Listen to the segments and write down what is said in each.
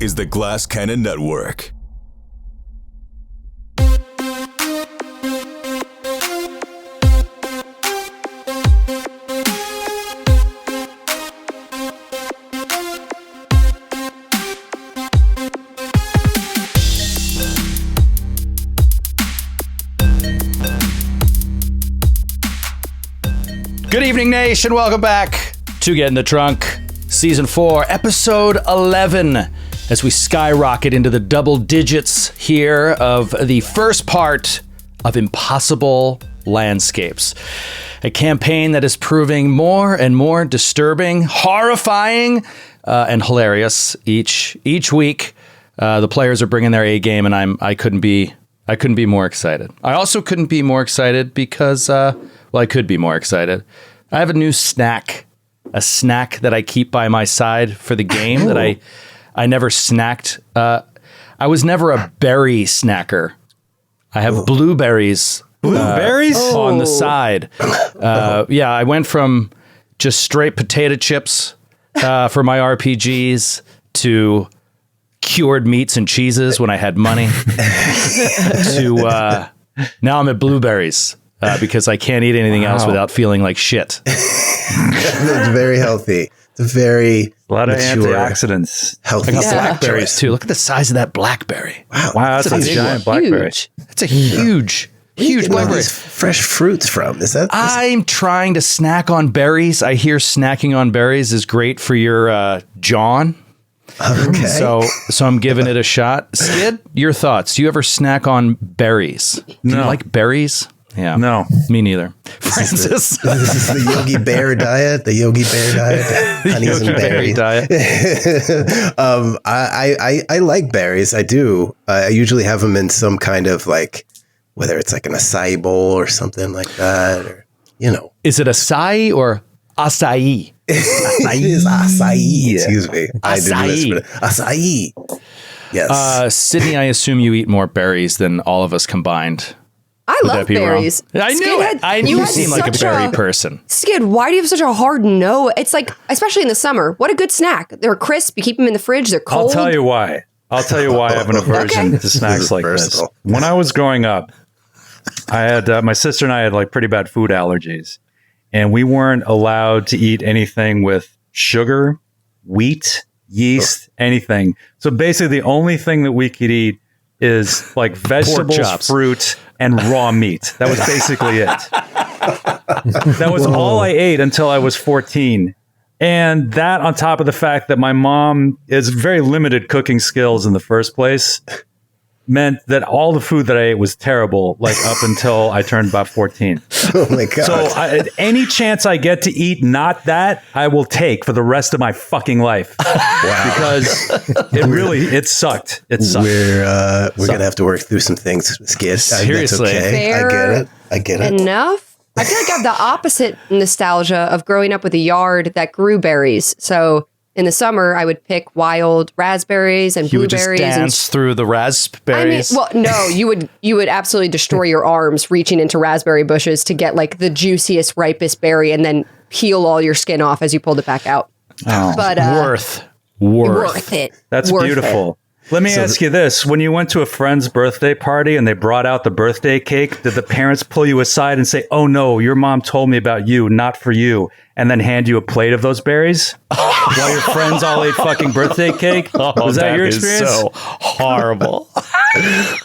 is the Glass Cannon Network. Good evening, Naish, and welcome back to Get in the Trunk, Season 4, Episode 11, as we skyrocket into the double digits here of the first part of Impossible Landscapes, a campaign that is proving more and more disturbing, horrifying, and hilarious each week. The players are bringing their A game, and I couldn't be more excited. I also couldn't be more excited because, I could be more excited. I have a new snack, a snack that I keep by my side for the game that I never snacked. I was never a berry snacker. I have blueberries. On the side. I went from just straight potato chips for my RPGs to cured meats and cheeses when I had money to now I'm at blueberries. Because I can't eat anything else without feeling like shit. It's very healthy. It's a lot of mature, antioxidants. Healthy. I got blackberries too. Look at the size of that blackberry. Wow, that's a giant blackberry. It's a huge blackberry. Fresh fruits from? I'm trying to snack on berries. I hear snacking on berries is great for your John. Okay. So I'm giving it a shot. Skid, your thoughts? Do you ever snack on berries? Do you like berries? Yeah. No. Me neither. Francis. This is the Yogi Bear diet. The Yogi Bear diet. Honeys and berries. Diet. I like berries. I do. I usually have them in some kind of whether it's like an acai bowl or something like that, or Is it acai or acai? It is acai. Excuse me. Acai. I did whisper. Acai. Yes. Sydney, I assume you eat more berries than all of us combined. I love berries. I knew it. You seem like a berry person. Skid, why do you have such a hard no? It's like, especially in the summer, what a good snack. They're crisp. You keep them in the fridge. They're cold. I'll tell you why. I have an aversion to snacks like this. When I was growing up, I had my sister and I had pretty bad food allergies, and we weren't allowed to eat anything with sugar, wheat, yeast, anything. So basically, the only thing that we could eat is vegetables, fruit, and raw meat. That was basically it. That was all I ate until I was 14. And that on top of the fact that my mom has very limited cooking skills in the first place meant that all the food that I ate was terrible, up until I turned about 14. Oh my God. So any chance I get to eat not that, I will take for the rest of my fucking life. Wow. Because it sucked. It sucked. We're going to have to work through some things, Skid. Seriously. Okay. I get it. Enough. I feel like I have the opposite nostalgia of growing up with a yard that grew berries. So in the summer, I would pick wild raspberries and blueberries. You would just dance through the raspberries? No, you would absolutely destroy your arms reaching into raspberry bushes to get the juiciest, ripest berry and then peel all your skin off as you pulled it back out. Oh, but worth it. That's beautiful. Let me ask you this. When you went to a friend's birthday party and they brought out the birthday cake, did the parents pull you aside and say, "Oh no, your mom told me about you, not for you," and then hand you a plate of those berries while your friends all ate fucking birthday cake? Was that your experience? So horrible.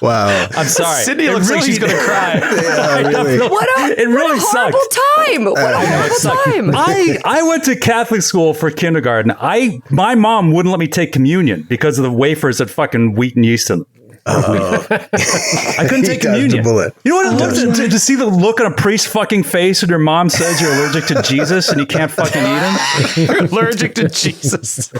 Wow. I'm sorry. Sydney looks like she's going to cry. What a horrible time. What a horrible time. I went to Catholic school for kindergarten. My mom wouldn't let me take communion because of the wafers that fucking wheat and yeast in them. I couldn't take communion. You know what it looked to see the look on a priest's fucking face when your mom says you're allergic to Jesus and you can't fucking eat him? You're allergic to Jesus. She's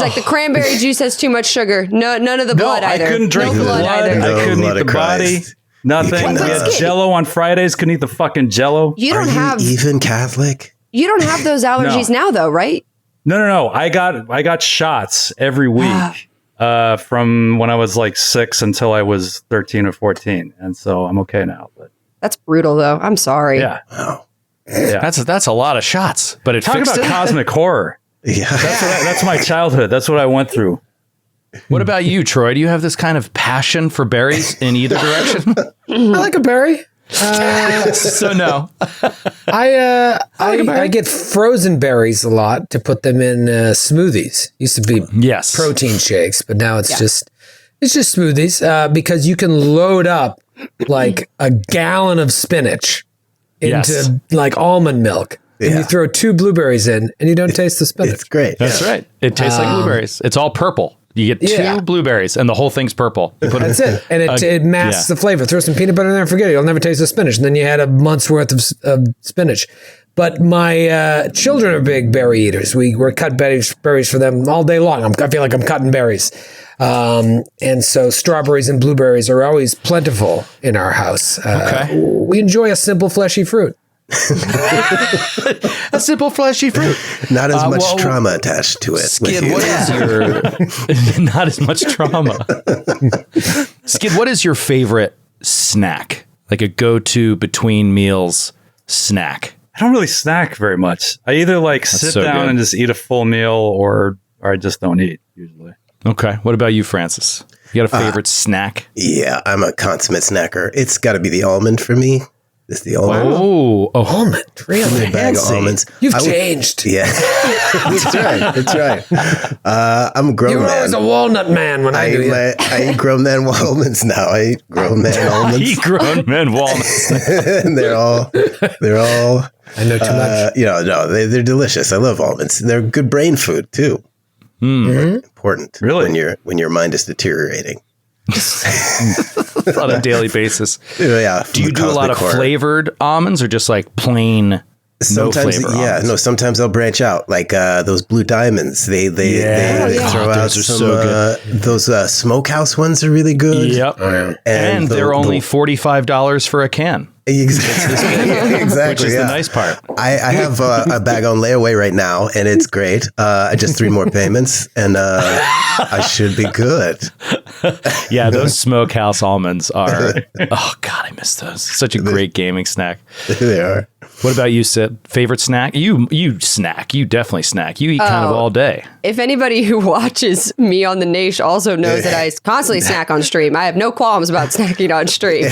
like, the cranberry juice has too much sugar. No, none of the blood either. I couldn't drink the blood. I couldn't eat the body. Nothing. We had Jello on Fridays. Couldn't eat the fucking Jello. You don't have even Catholic. You don't have those allergies now, though, right? No. I got shots every week. From when I was 6 until I was 13 or 14. And so I'm okay now. But that's brutal, though. I'm sorry. Yeah. Wow. Yeah. That's a lot of shots, but Talk about cosmic horror. Yeah. That's my childhood. That's what I went through. What about you, Troy? Do you have this kind of passion for berries in either direction? I like a berry. So no. I get frozen berries a lot to put them in smoothies. Used to be protein shakes, but now it's just smoothies because you can load up like a gallon of spinach into like almond milk. And you throw 2 blueberries in and you don't taste the spinach. It's great. That's right. It tastes like blueberries. It's all purple. You get 2 blueberries and the whole thing's purple. That's it. And it masks the flavor. Throw some peanut butter in there and forget it. You'll never taste the spinach. And then you had a month's worth of spinach. But my children are big berry eaters. We're cut berries for them all day long. I feel like I'm cutting berries. And so strawberries and blueberries are always plentiful in our house. We enjoy a simple, fleshy fruit. A simple fleshy fruit, not as much trauma attached to it. Skid, what is your not as much trauma? Skid, what is your favorite snack? Like a go-to between meals snack? I don't really snack very much. I either sit down and just eat a full meal, or I just don't eat usually. Okay. What about you, Francis? You got a favorite snack? Yeah, I'm a consummate snacker. It's got to be the almond for me. It's the almond. Oh, almond. Really? A bag of almonds. You've changed. Yeah. That's right. I'm a grown man. You were always a walnut man when I knew you. I eat grown man almonds now. I eat grown man almonds. I eat grown men walnuts. And they're all. I know too much. They're delicious. I love almonds. They're good brain food too. Important. Really? When your mind is deteriorating. On a daily basis. Yeah. Do you do a lot of flavored almonds or just like plain sometimes, no flavor almonds? No, sometimes I'll branch out like those blue diamonds. They throw out those are so good. Those smokehouse ones are really good. Yep. And they're only $45 for a can. Exactly. Which is the nice part. I have a bag on layaway right now, and it's great. Just 3 more payments, and I should be good. Yeah, those smokehouse almonds are. Oh God, I miss those. Such a great gaming snack. They are. What about you, Sid? Favorite snack? You snack. You definitely snack. You eat kind of all day. If anybody who watches me on the Naish also knows that I constantly snack on stream, I have no qualms about snacking on stream.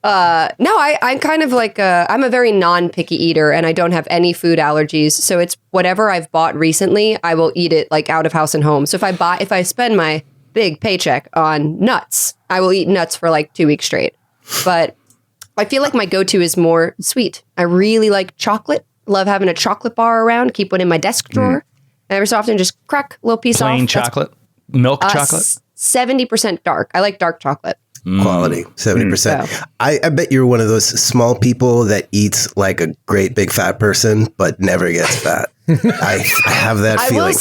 I'm kind of like I'm a very non-picky eater, and I don't have any food allergies. So it's whatever I've bought recently, I will eat it like out of house and home. So if I spend my big paycheck on nuts, I will eat nuts for like 2 weeks straight. But I feel like my go-to is more sweet. I really like chocolate. Love having a chocolate bar around. Keep one in my desk drawer. And every so often, just crack a little piece off. Plain chocolate, milk chocolate. 70% dark. I like dark chocolate. Quality, 70%. I bet you're one of those small people that eats like a great big fat person, but never gets fat. I have that feeling. I will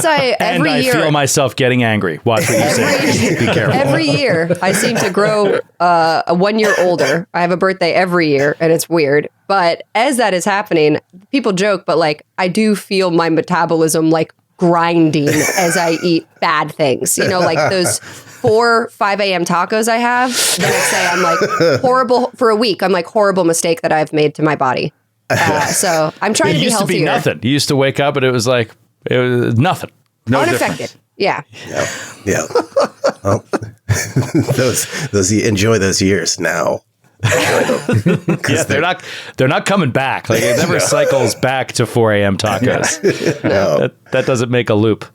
say, every year, I feel myself getting angry. Watch what you say. Be careful. Every year, I seem to grow 1 year older. I have a birthday every year, and it's weird. But as that is happening, people joke, but like I do feel my metabolism like grinding as I eat bad things. Like those 5 a.m. tacos I have. The next day, I'm like horrible for a week. I'm like horrible mistake that I've made to my body. So I'm trying to be healthier. It used to be nothing. You used to wake up and it was nothing. No unaffected. Difference. Yeah. Well, those enjoy those years now. Yeah, they're not coming back. Like it never cycles back to 4 a.m. tacos. No. That doesn't make a loop.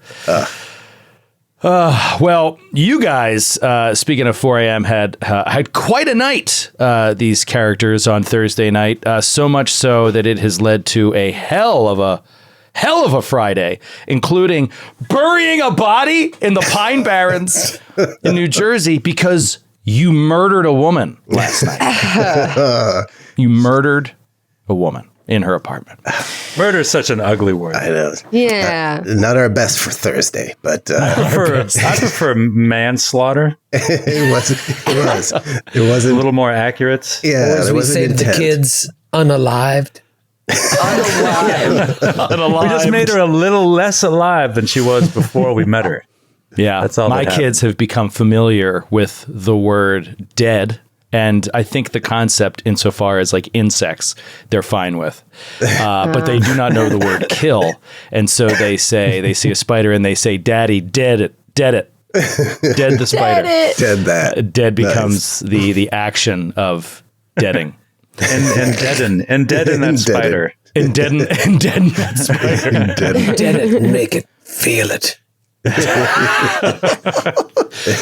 Well, you guys, speaking of 4 a.m., had quite a night, these characters on Thursday night, so much so that it has led to a hell of a Friday, including burying a body in the Pine Barrens in New Jersey because you murdered a woman last night. You murdered a woman in her apartment. Murder is such an ugly word. I know. Yeah. Not our best for Thursday, but I prefer manslaughter. It was a little more accurate. Yeah, or as we say to the kids, unalived. Unalived. We just made her a little less alive than she was before we met her. Yeah, that's all. My kids have become familiar with the word dead And I think the concept, insofar as like insects, they're fine with, but they do not know the word kill. And so they see a spider and they say, "Daddy, dead it, dead the spider." Dead that. Dead becomes the action of deading. and deaden that spider. And deaden that spider. Dead it, make it, feel it.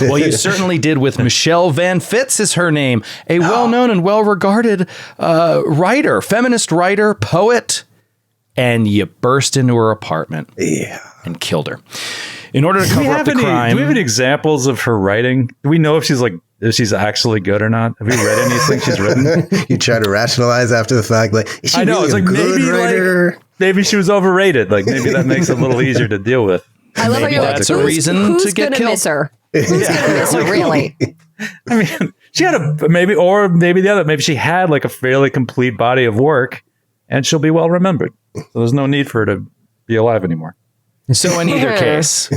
Well, you certainly did with Michelle Van Fitz is her name, a well-known and well-regarded writer, feminist writer, poet, and you burst into her apartment and killed her. In order to cover up the crime. Do we have any examples of her writing? Do we know if she's actually good or not? Have you read anything she's written? You try to rationalize after the fact, like, is she I know, really it's like a good writer? maybe she was overrated. Like maybe that makes it a little easier to deal with. I love how you're like, that's a reason to get killed. Miss her? Who's gonna miss her, really? I mean, she had maybe she had like a fairly complete body of work, and she'll be well remembered. So there's no need for her to be alive anymore. So in either case,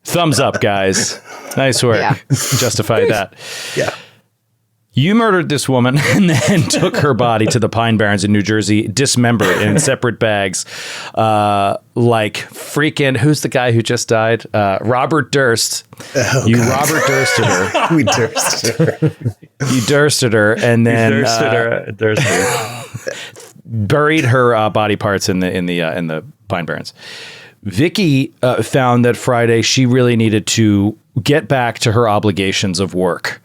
thumbs up, guys. Nice work. Yeah. Justify that. Yeah. You murdered this woman and then took her body to the Pine Barrens in New Jersey, dismembered in separate bags. Like freaking, who's the guy who just died? Robert Durst. Oh, you God. Robert Dursted her. We dursted her. You Dursted her and then Dursted her. buried her body parts in the Pine Barrens. Vicky found that Friday she really needed to get back to her obligations of work.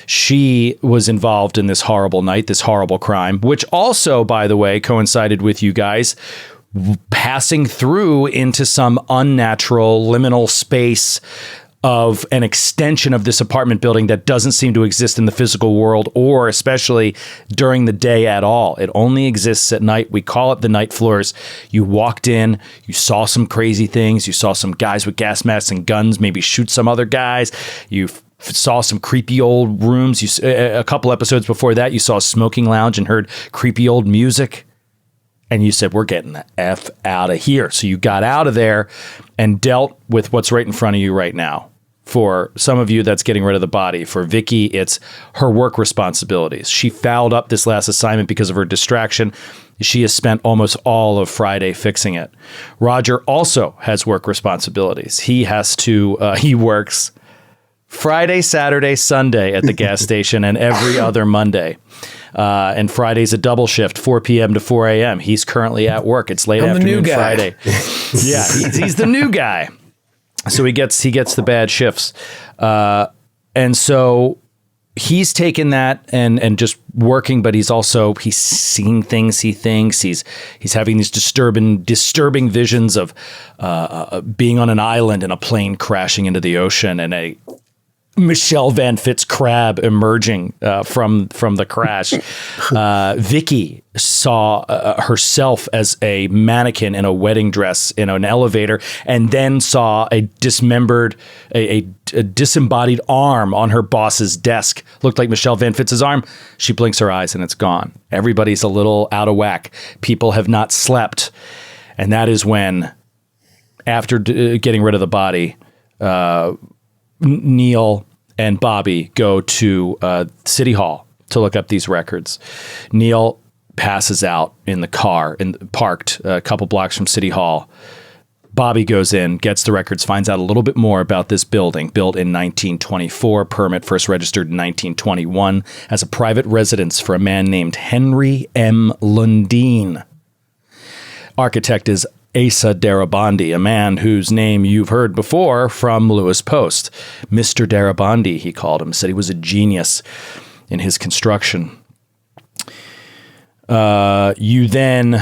She was involved in this horrible night, this horrible crime, which also, by the way, coincided with you guys passing through into some unnatural liminal space of an extension of this apartment building that doesn't seem to exist in the physical world or especially during the day at all. It only exists at night. We call it the night floors. You walked in, you saw some crazy things. You saw some guys with gas masks and guns, maybe shoot some other guys. You saw some creepy old rooms. A couple episodes before that, you saw a smoking lounge and heard creepy old music. And you said, we're getting the F out of here. So you got out of there and dealt with what's right in front of you right now. For some of you, that's getting rid of the body. For Vicky, it's her work responsibilities. She fouled up this last assignment because of her distraction. She has spent almost all of Friday fixing it. Roger also has work responsibilities. He has to, he works Friday, Saturday, Sunday at the gas station and every other Monday. And Friday's a double shift, 4 p.m. to 4 a.m. He's currently at work. It's late afternoon Friday. Yeah, he's the new guy. So he gets the bad shifts. And so he's taken that and just working, but he's seeing things he thinks. He's having these disturbing visions of being on an island and a plane crashing into the ocean and a Michelle Van Fitz crab emerging from the crash. Vicky saw herself as a mannequin in a wedding dress in an elevator, and then saw a disembodied arm on her boss's desk. Looked like Michelle Van Fitz's arm. She blinks her eyes and it's gone. Everybody's a little out of whack. People have not slept, and that is when, after getting rid of the body, Neal and Bobby go to City Hall to look up these records. Neal passes out in the car parked a couple blocks from City Hall. Bobby goes in, gets the records, finds out a little bit more about this building, built in 1924, permit first registered in 1921 as a private residence for a man named Henry M. Lundeen. Architect is Asa Darabandi, a man whose name you've heard before from Lewis Post. Mr. Darabandi, he called him, said he was a genius in his construction. Bobby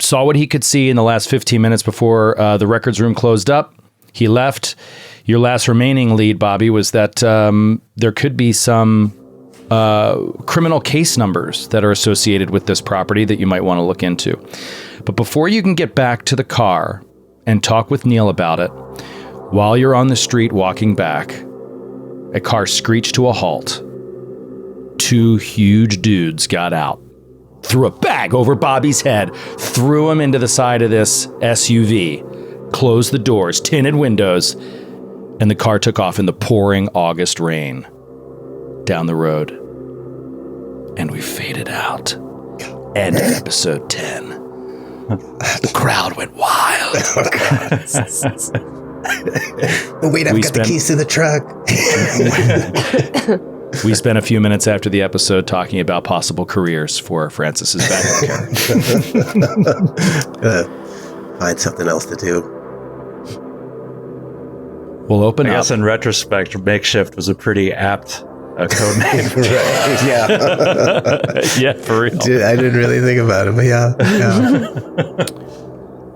saw what he could see in the last 15 minutes before the records room closed up. He left. Your last remaining lead, Bobby, was that there could be some criminal case numbers that are associated with this property that you might want to look into. But before you can get back to the car and talk with Neal about it, while you're on the street walking back, a car screeched to a halt. Two huge dudes got out, threw a bag over Bobby's head, threw him into the side of this SUV, closed the doors, tinted windows, And the car took off in the pouring August rain down the road. And we faded out. End of episode 10. The crowd went wild. Oh, wait, I've got the keys to the truck. We spent a few minutes after the episode talking about possible careers for Francis's background character. Find something else to do. We'll open I up. guess in retrospect, makeshift was a pretty apt code name. Right, yeah. Yeah, for real. Dude, I didn't really think about it, but yeah.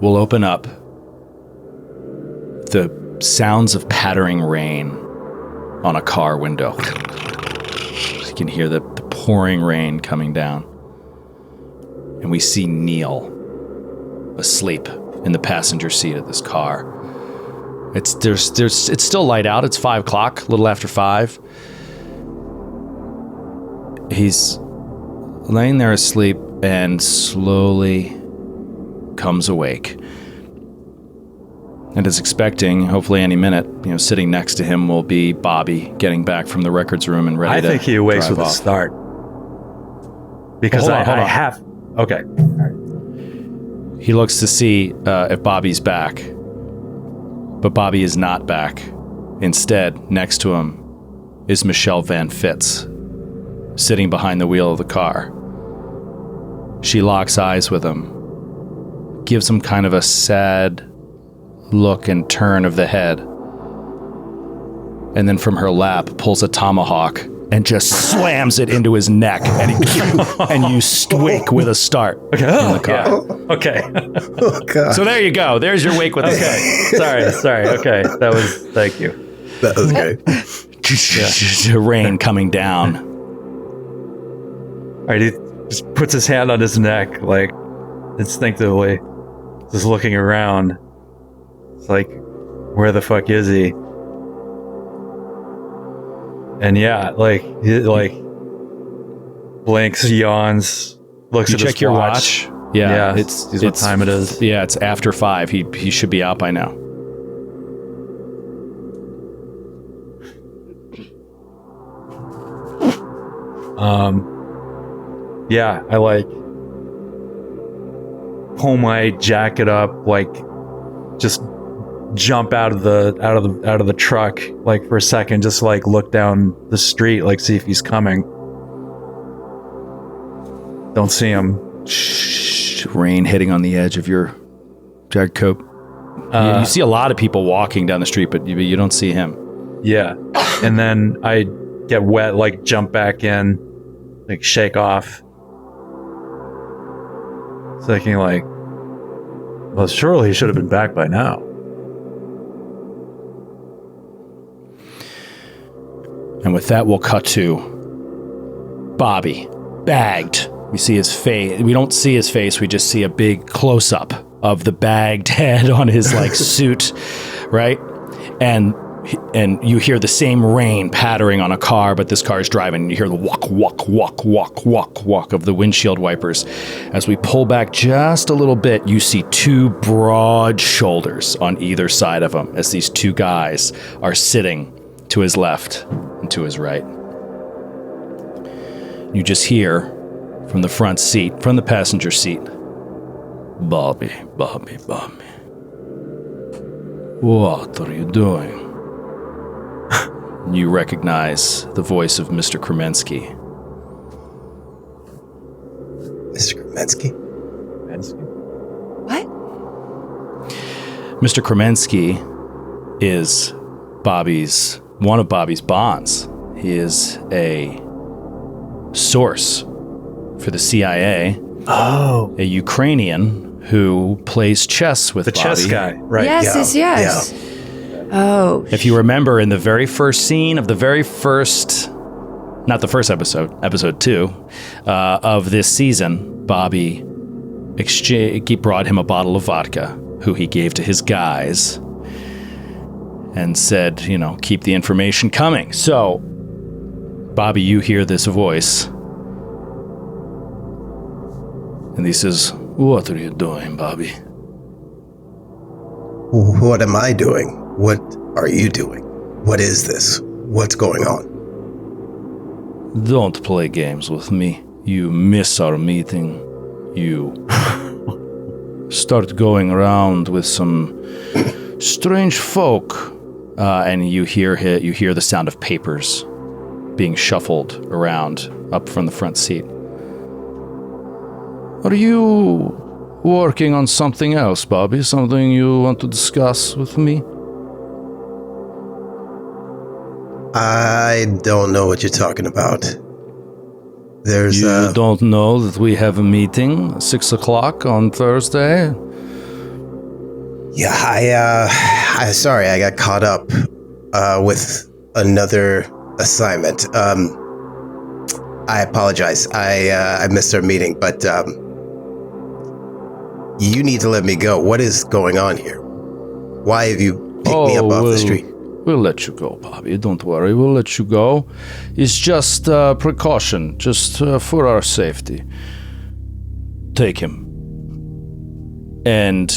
We'll open up. The sounds of pattering rain on a car window. You can hear the pouring rain coming down. And we see Neal asleep in the passenger seat of this car. It's still light out. It's 5 o'clock, a little after 5. He's laying there asleep and slowly comes awake. And is expecting, hopefully any minute, sitting next to him will be Bobby getting back from the records room and ready to I think he awakes with off. a start. Because Hold on. I have... Okay. He looks to see if Bobby's back. But Bobby is not back. Instead, next to him is Michelle Van Fitz, sitting behind the wheel of the car. She locks eyes with him, gives him kind of a sad look and turn of the head, and then from her lap pulls a tomahawk and just slams it into his neck, and you wake with a start in the car. Yeah. Okay. Oh, God. So there you go. There's your wake with a start. Sorry. Okay. Thank you. That was great. Rain coming down. All right, he just puts his hand on his neck, like, instinctively, just looking around. It's like, where the fuck is he? And yeah, he blinks, yawns, looks You at check his your watch. watch. Yeah, it's what time it is. Yeah, it's after 5. He should be out by now. Yeah, I pull my jacket up, just jump out of the truck, for a second, just look down the street, see if he's coming. Don't see him. Shh, rain hitting on the edge of your jacket coat. You see a lot of people walking down the street, but you don't see him. Yeah, and then I get wet, jump back in, shake off. Thinking well, surely he should have been back by now. And with that, we'll cut to Bobby, bagged. We see his face. We don't see his face. We just see a big close-up of the bagged head on his suit, right? And you hear the same rain pattering on a car, but this car is driving. You hear the walk, walk, walk, walk, walk, walk of the windshield wipers. As we pull back just a little bit, you see 2 broad shoulders on either side of him as these 2 guys are sitting to his left and to his right. You just hear from the front seat, from the passenger seat, Bobby, Bobby, Bobby. What are you doing? You recognize the voice of Mr. Kremensky. Mr. Kremensky? What? Mr. Kremensky is one of Bobby's bonds. He is a source for the CIA. Oh. A Ukrainian who plays chess with The Bobby. chess guy, right? Yes. Yeah. Oh. If you remember in the very first scene of the very first, not the first episode, episode 2 of this season, Bobby brought him a bottle of vodka, who he gave to his guys, and said, keep the information coming. So, Bobby, you hear this voice, and he says, "What are you doing, Bobby?" What am I doing? What are you doing? What is this? What's going on? Don't play games with me. You miss our meeting. You start going around with some strange folk, and you hear the sound of papers being shuffled around up from the front seat. Are you working on something else, Bobby? Something you want to discuss with me? I don't know what you're talking about. You don't know that we have a meeting at 6 o'clock on Thursday? Yeah, sorry, I got caught up with another assignment. I apologize. I missed our meeting, but you need to let me go. What is going on here? Why have you picked me up off the street? We'll let you go, Bobby. Don't worry. We'll let you go. It's just precaution, just for our safety. Take him. And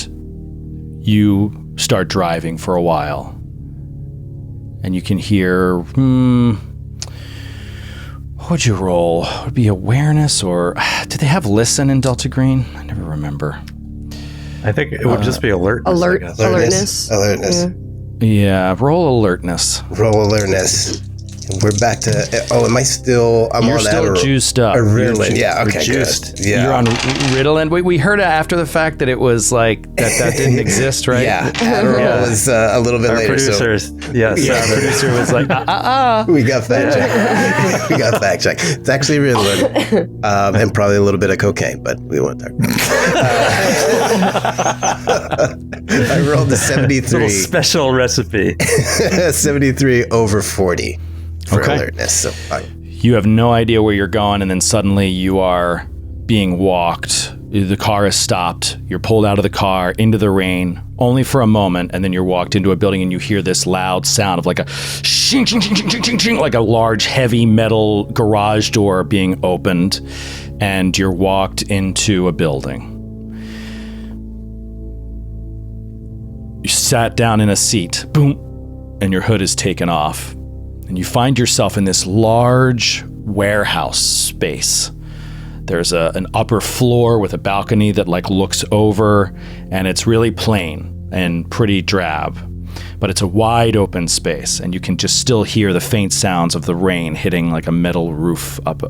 you start driving for a while. And you can hear, what would you roll? Would it be awareness or... Do they have listen in Delta Green? I never remember. I think it would just be alertness. Alertness. Alertness. Yeah, roll alertness. Roll alertness. We're back to... am I still... You're on still juiced up. Ritalin. Yeah, okay, juiced. Good. Yeah. You're on Ritalin. We heard after the fact that it was like... That didn't exist, right? Yeah, Adderall was a little bit Our later. producers. Yes. Our producer was like, We got fact checked. We got fact checked. It's actually Ritalin. And probably a little bit of cocaine, but we won't talk about it. I rolled a 73. Little special recipe. 73 over 40 for alertness. So you have no idea where you're going, and then suddenly you are being walked. The car is stopped. You're pulled out of the car into the rain, only for a moment, and then you're walked into a building, and you hear this loud sound of like a shing, shing, shing, shing, shing, shing, like a large, heavy metal garage door being opened, and you're walked into a building. You sat down in a seat, boom, and your hood is taken off. And you find yourself in this large warehouse space. There's an upper floor with a balcony that like looks over, and it's really plain and pretty drab. But it's a wide open space, and you can just still hear the faint sounds of the rain hitting like a metal roof up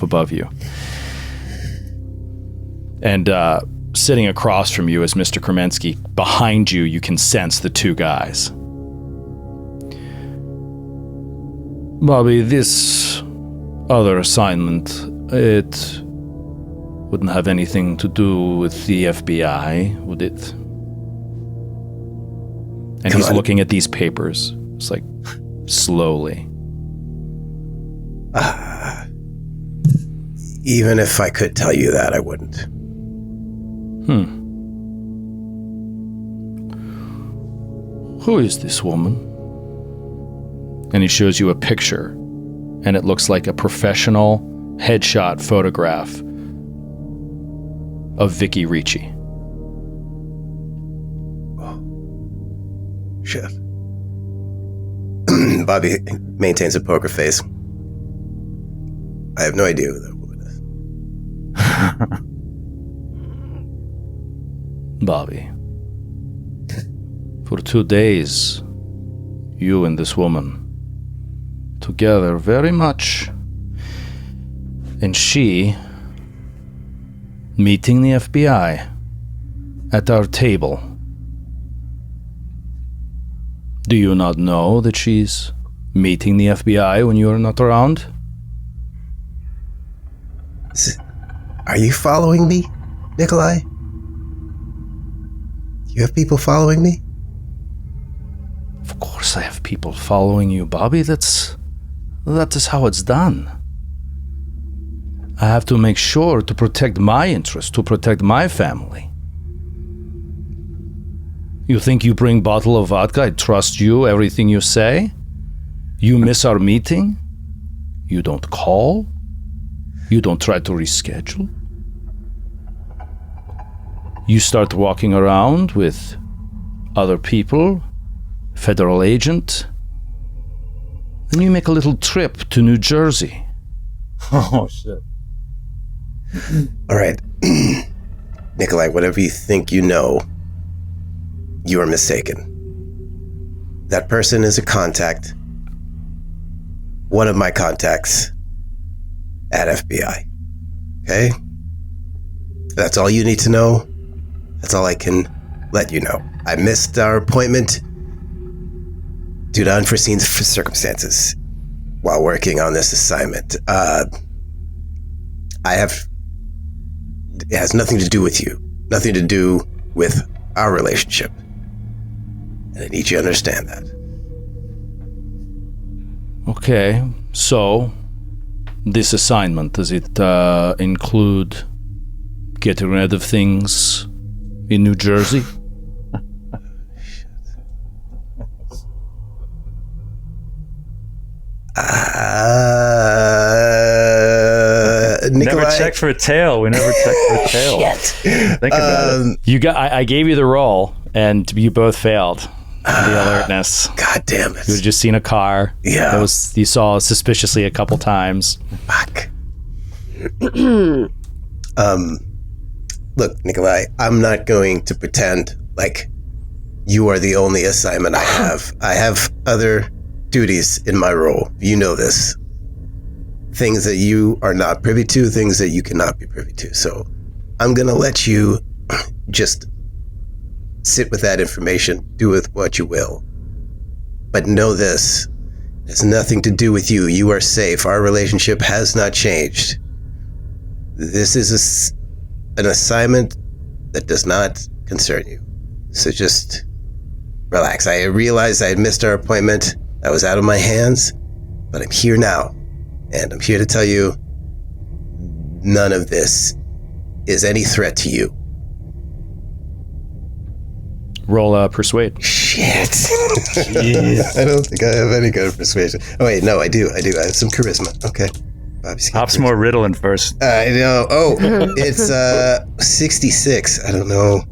above you. And sitting across from you is Mr. Kremensky. Behind you, you can sense the two guys. Bobby, this other assignment, it wouldn't have anything to do with the FBI, would it? And he's looking at these papers. It's like, slowly. even if I could tell you that, I wouldn't. Who is this woman? And he shows you a picture, and it looks like a professional headshot photograph of Vicky Ricci. Oh. Shit. Bobby maintains a poker face. I have no idea who that woman is. Bobby, for 2 days, you and this woman together very much, and she meeting the FBI at our table. Do you not know that she's meeting the FBI when you are not around? Are you following me, Nikolai? You have people following me? Of course I have people following you, Bobby. That is how it's done. I have to make sure to protect my interests, to protect my family. You think you bring bottle of vodka, I trust you, everything you say? You miss our meeting? You don't call? You don't try to reschedule? You start walking around with other people, federal agent, then you make a little trip to New Jersey. Oh, shit. All right. Nikolai, whatever you think you know, you are mistaken. That person is a contact. One of my contacts at FBI. Okay? That's all you need to know. That's all I can let you know. I missed our appointment due to unforeseen circumstances while working on this assignment. It has nothing to do with you. Nothing to do with our relationship. And I need you to understand that. Okay, so this assignment, does it include getting rid of things in New Jersey? Nikolai? Never checked for a tail. We never checked for a tail. Think about it. You got. I gave you the roll, and you both failed. The alertness. God damn it. You had just seen a car. Yeah. That was, you saw suspiciously a couple times. Fuck. Look, Nikolai, I'm not going to pretend like you are the only assignment I have. I have other duties in my role. You know this. Things that you are not privy to, things that you cannot be privy to. So I'm going to let you just sit with that information, do with what you will. But know this, it has nothing to do with you. You are safe. Our relationship has not changed. This is an assignment that does not concern you. So just relax. I realized I had missed our appointment. I was out of my hands, but I'm here now. And I'm here to tell you, none of this is any threat to you. Roll persuade. Shit. I don't think I have any kind of persuasion. Oh wait, no, I do. I have some charisma. Okay. Pops more Ritalin first. I know. Oh, it's 66. I don't know.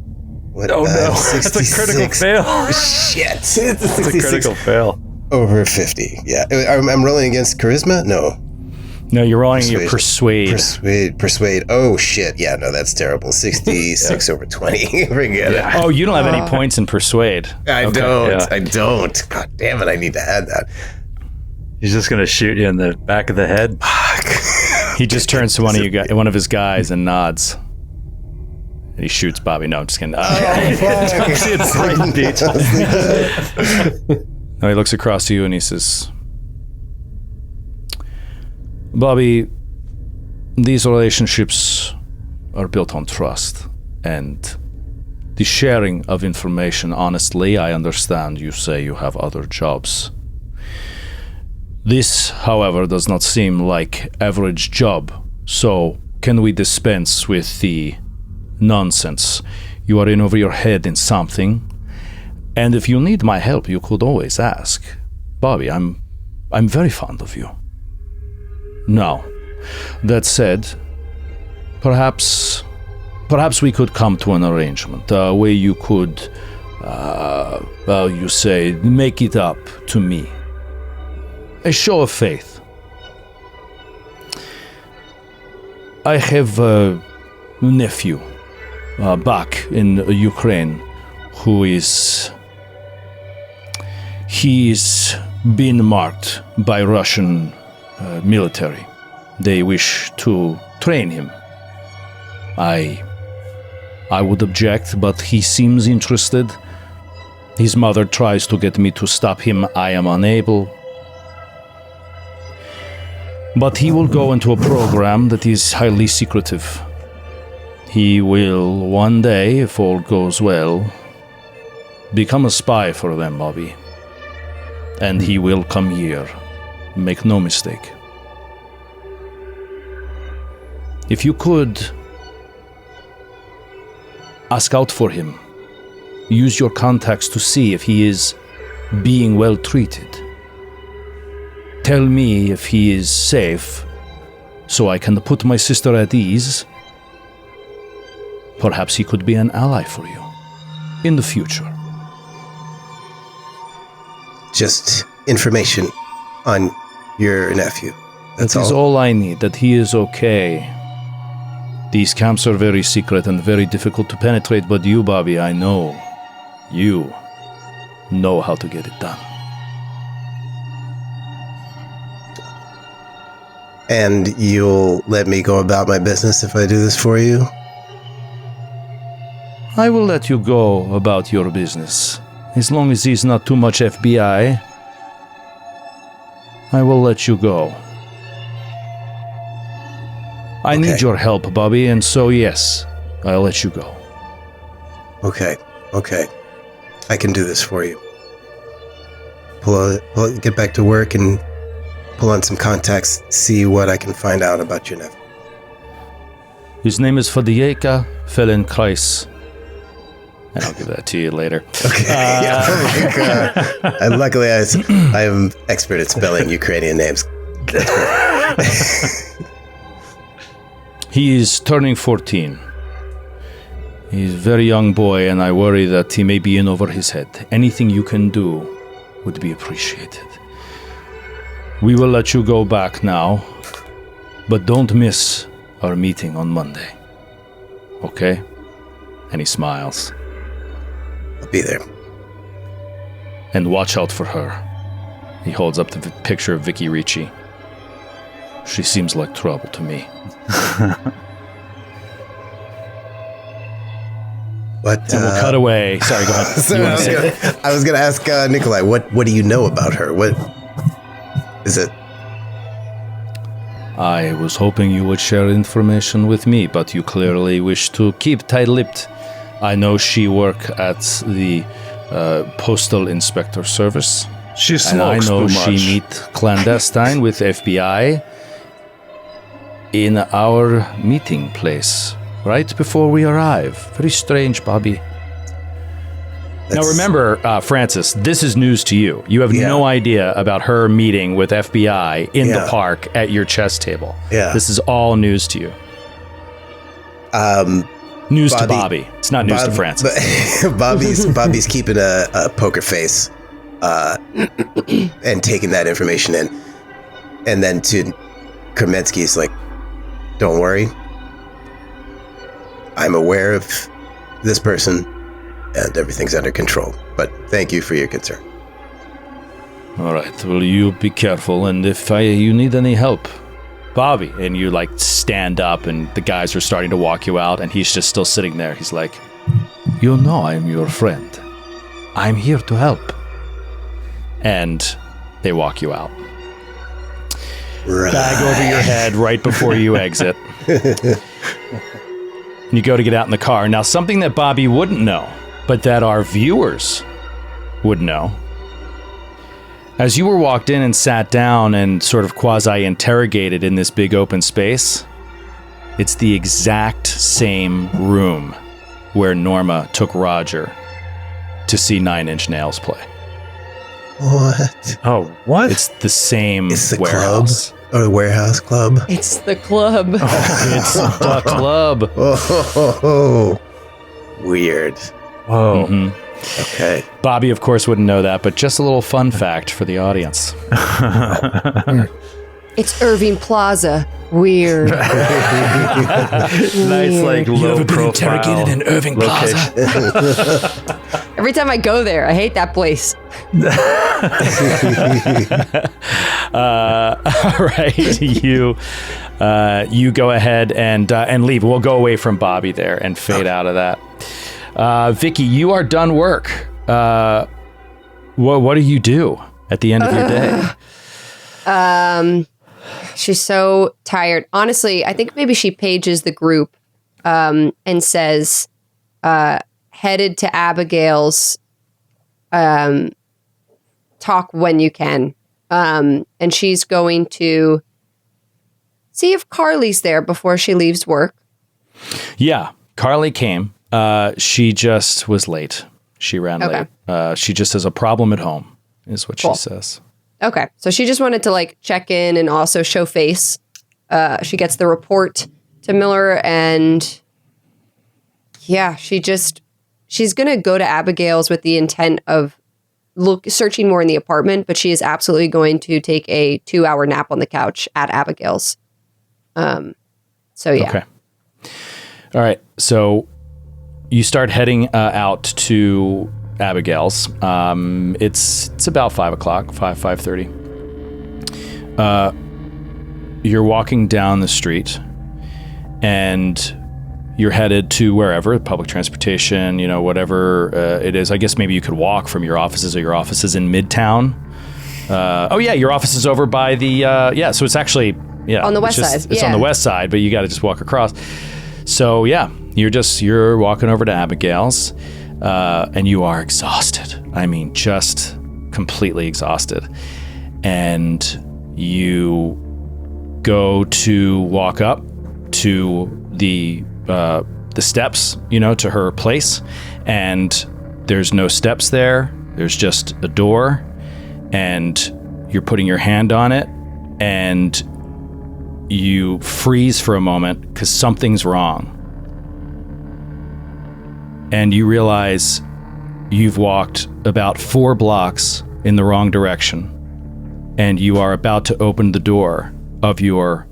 What, oh no, 66. That's a critical fail. Shit. It's a That's 66. a critical fail. Over 50. Yeah. I'm rolling against charisma? No. No, you're rolling your persuade. Persuade. Oh shit. Yeah, no, that's terrible. 66 over 20. Forget it. Oh, you don't have any points in persuade. I don't. God damn it, I need to add that. He's just gonna shoot you in the back of the head. Fuck. He just turns to one of his guys and nods. And he shoots Bobby. No, I'm just kidding. No, he looks across to you and he says, Bobby, these relationships are built on trust and the sharing of information. Honestly, I understand you say you have other jobs. This, however, does not seem like average job. So can we dispense with the nonsense? You are in over your head in something. And if you need my help, you could always ask. Bobby, I'm very fond of you. Now, that said, perhaps we could come to an arrangement where you could, make it up to me. A show of faith. I have a nephew back in Ukraine who he's been marked by Russian military. They wish to train him. I would object, but he seems interested. His mother tries to get me to stop him. I am unable. But he will go into a program that is highly secretive. He will one day, if all goes well, become a spy for them, Bobby. And he will come here. Make no mistake. If you could ask out for him, use your contacts to see if he is being well treated. Tell me if he is safe, so I can put my sister at ease. Perhaps he could be an ally for you in the future. Just information on your nephew. That's That is all I need, that he is okay. These camps are very secret and very difficult to penetrate, but you, Bobby, I know. You know how to get it done. And you'll let me go about my business if I do this for you? I will let you go about your business. As long as he's not too much FBI, I will let you go. I need your help, Bobby, and so yes, I'll let you go. Okay. I can do this for you. Get back to work and pull on some contacts, see what I can find out about your nephew. His name is Fadiyeka Fellenkreis. And I'll give that to you later. Okay. Luckily, I am expert at spelling Ukrainian names. He is turning 14. He's a very young boy, and I worry that he may be in over his head. Anything you can do would be appreciated. We will let you go back now, but don't miss our meeting on Monday. Okay? And he smiles. I'll be there. And watch out for her. He holds up the picture of Vicky Ricci. She seems like trouble to me. But and we'll cut away. Sorry, go ahead. I was going to ask Nikolai, what do you know about her? What is it? I was hoping you would share information with me, but you clearly wish to keep tight-lipped. I know she works at the Postal Inspector Service. She smokes and I know too much. she meet clandestine with FBI in our meeting place right before we arrive. Very strange, Bobby. Now remember, Francis, this is news to you. You have no idea about her meeting with FBI in the park at your chess table. Yeah. This is all news to you. News to Bobby. It's not news to Francis. Bobby's keeping a poker face and taking that information in. And then to Kermetsky's like, don't worry. I'm aware of this person and everything's under control. But thank you for your concern. All right. Well, you be careful. And if you need any help, Bobby, and you like stand up and the guys are starting to walk you out and he's just still sitting there. He's like, you know I'm your friend. I'm here to help. And they walk you out. Right. Bag over your head right before you exit. And you go to get out in the car. Now, something that Bobby wouldn't know, but that our viewers would know. As you were walked in and sat down and sort of quasi-interrogated in this big open space, it's the exact same room where Norma took Roger to see Nine Inch Nails play. What? Oh, what? It's the same It's the warehouse. club? Or the warehouse club? It's the club. It's the club. Oh, weird. Whoa. Mm-hmm. Okay. Bobby, of course, wouldn't know that, but just a little fun fact for the audience. It's Irving Plaza. Weird. Nice, like, low profile in Irving location. Plaza? Every time I go there, I hate that place. All right, you go ahead and leave. We'll go away from Bobby there and fade out of that. Vicky, you are done work. What do you do at the end of your day? She's so tired. Honestly, I think maybe she pages the group and says, headed to Abigail's, talk when you can. And she's going to see if Carly's there before she leaves work. Yeah, Carly came. She just was late. She ran late. She just has a problem at home, is what she says. Okay. So she just wanted to like check in and also show face. She gets the report to Miller and she's going to go to Abigail's with the intent of searching more in the apartment, but she is absolutely going to take a 2-hour nap on the couch at Abigail's. So yeah. Okay. All right. So you start heading out to Abigail's. It's about 5:00, 5:30. You're walking down the street and you're headed to wherever, public transportation, whatever it is. I guess maybe you could walk from your offices, or your offices in Midtown. Your office is over by the, so it's actually, on the west side. It's on the west side, but you got to just walk across. So yeah, you're walking over to Abigail's, and you are exhausted. I mean, just completely exhausted. And you go to walk up to the steps, to her place, and there's no steps there. There's just a door, and you're putting your hand on it, and you freeze for a moment because something's wrong. And you realize you've walked about 4 blocks in the wrong direction, and you are about to open the door of your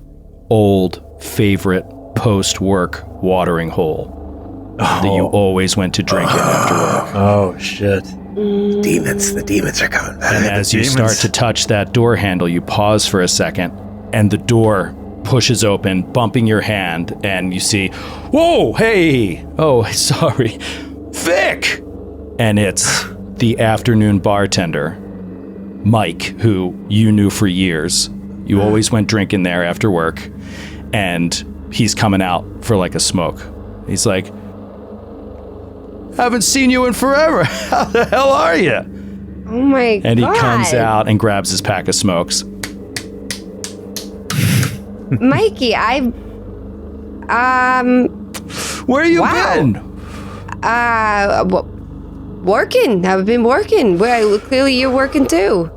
old favorite post-work watering hole that you always went to drink in after work. Oh, shit. The demons are coming back. And as you start to touch that door handle, you pause for a second, and the door pushes open, bumping your hand, and you see, whoa, hey, oh, sorry, Vic! And it's the afternoon bartender, Mike, who you knew for years. You always went drinking there after work, and he's coming out for like a smoke. He's like, haven't seen you in forever. How the hell are you? Oh my God. And he comes out and grabs his pack of smokes. Mikey, Where you been? Working. I've been working. Well, clearly you're working too.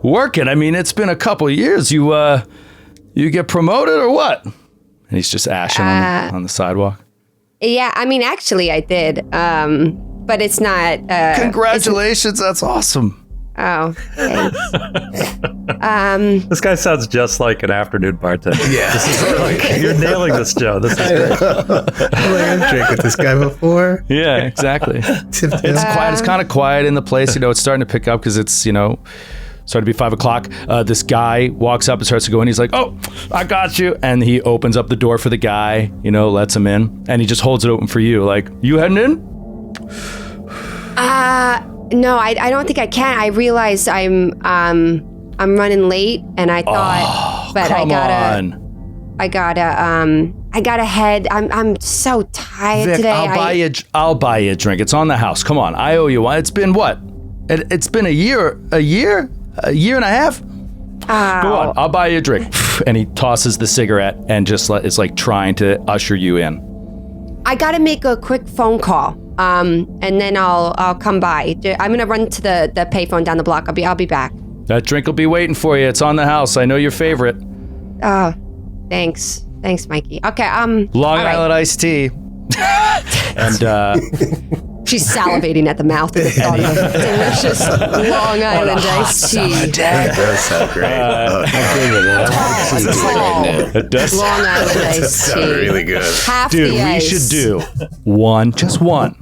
Working? I mean, it's been a couple of years. You get promoted or what? And he's just ashing on the sidewalk. Yeah, I mean, actually I did. But it's not... Congratulations, that's awesome. Oh, thanks. This guy sounds just like an afternoon bartender. Yeah. You're nailing this, Joe. This is great. I've drank with this guy before. Yeah, exactly. It's quiet. It's kind of quiet in the place. It's starting to pick up because it's, starting to be 5:00. This guy walks up and starts to go in. He's like, oh, I got you. And he opens up the door for the guy, lets him in. And he just holds it open for you. Like, you heading in? No, I don't think I can. I realized I'm running late, and I thought, but I gotta head. I'm so tired Vic, today. I'll buy you a drink. It's on the house. Come on, I owe you one. It's been what? It's been a year and a half. Go on, I'll buy you a drink. And he tosses the cigarette and just is like trying to usher you in. I gotta make a quick phone call. And then I'll come by. I'm gonna run to the payphone down the block. I'll be back. That drink will be waiting for you. It's on the house. I know your favorite. Oh, thanks, Mikey. Okay. Long Island iced tea. And she's salivating at the mouth at the thought of a delicious Long Island iced tea. That does sound great. It does. Long Island iced tea. Really good. Half Dude, the we ice. should do just one.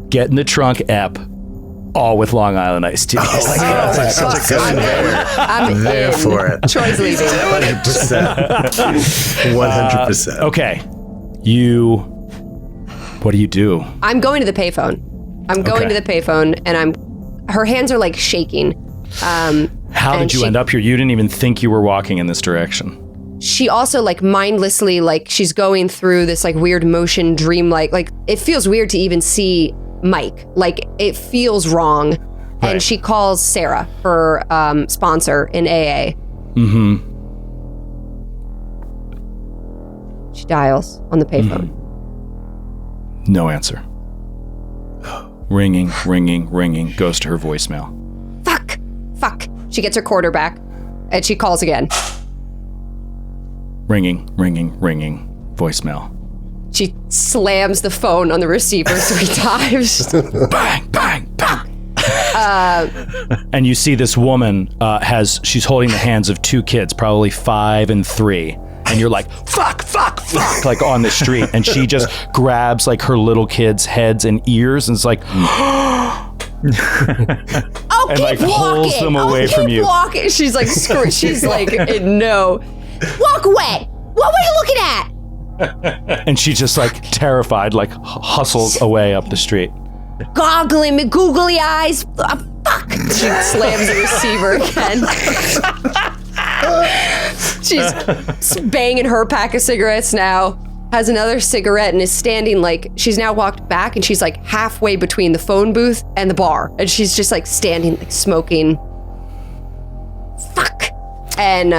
Get in the trunk app, all with Long Island iced tea. That's such a good idea. I'm there in. for it. Troy's leaving. 100%. Okay, what do you do? I'm going to the payphone. I'm going to the payphone, and her hands are like shaking. How did you end up here? You didn't even think you were walking in this direction. She also like mindlessly, like she's going through this like weird motion, dream-like. Like it feels weird to even see Mike. Like it feels wrong. Right. And she calls Sarah, her sponsor in AA. Mm-hmm. She dials on the payphone. Mm-hmm. No answer. Ringing, goes to her voicemail. Fuck. She gets her quarter back, and she calls again. Ringing, voicemail. She slams the phone on the receiver 3 times. Bang. And you see this woman she's holding the hands of two kids, probably 5 and 3. And you're like, fuck, like on the street. And she just grabs like her little kids' heads and ears and is like, I'll and like keep pulls walking. them away from you. Walking. She's like, she's like, no. Walk away. What were you looking at? And she just like terrified, like hustles away up the street. Goggling me, googly eyes. Fuck. She slams the receiver again. She's banging her pack of cigarettes now, has another cigarette and is standing like, she's now walked back and she's like halfway between the phone booth and the bar. And she's just like standing, like smoking. Fuck. And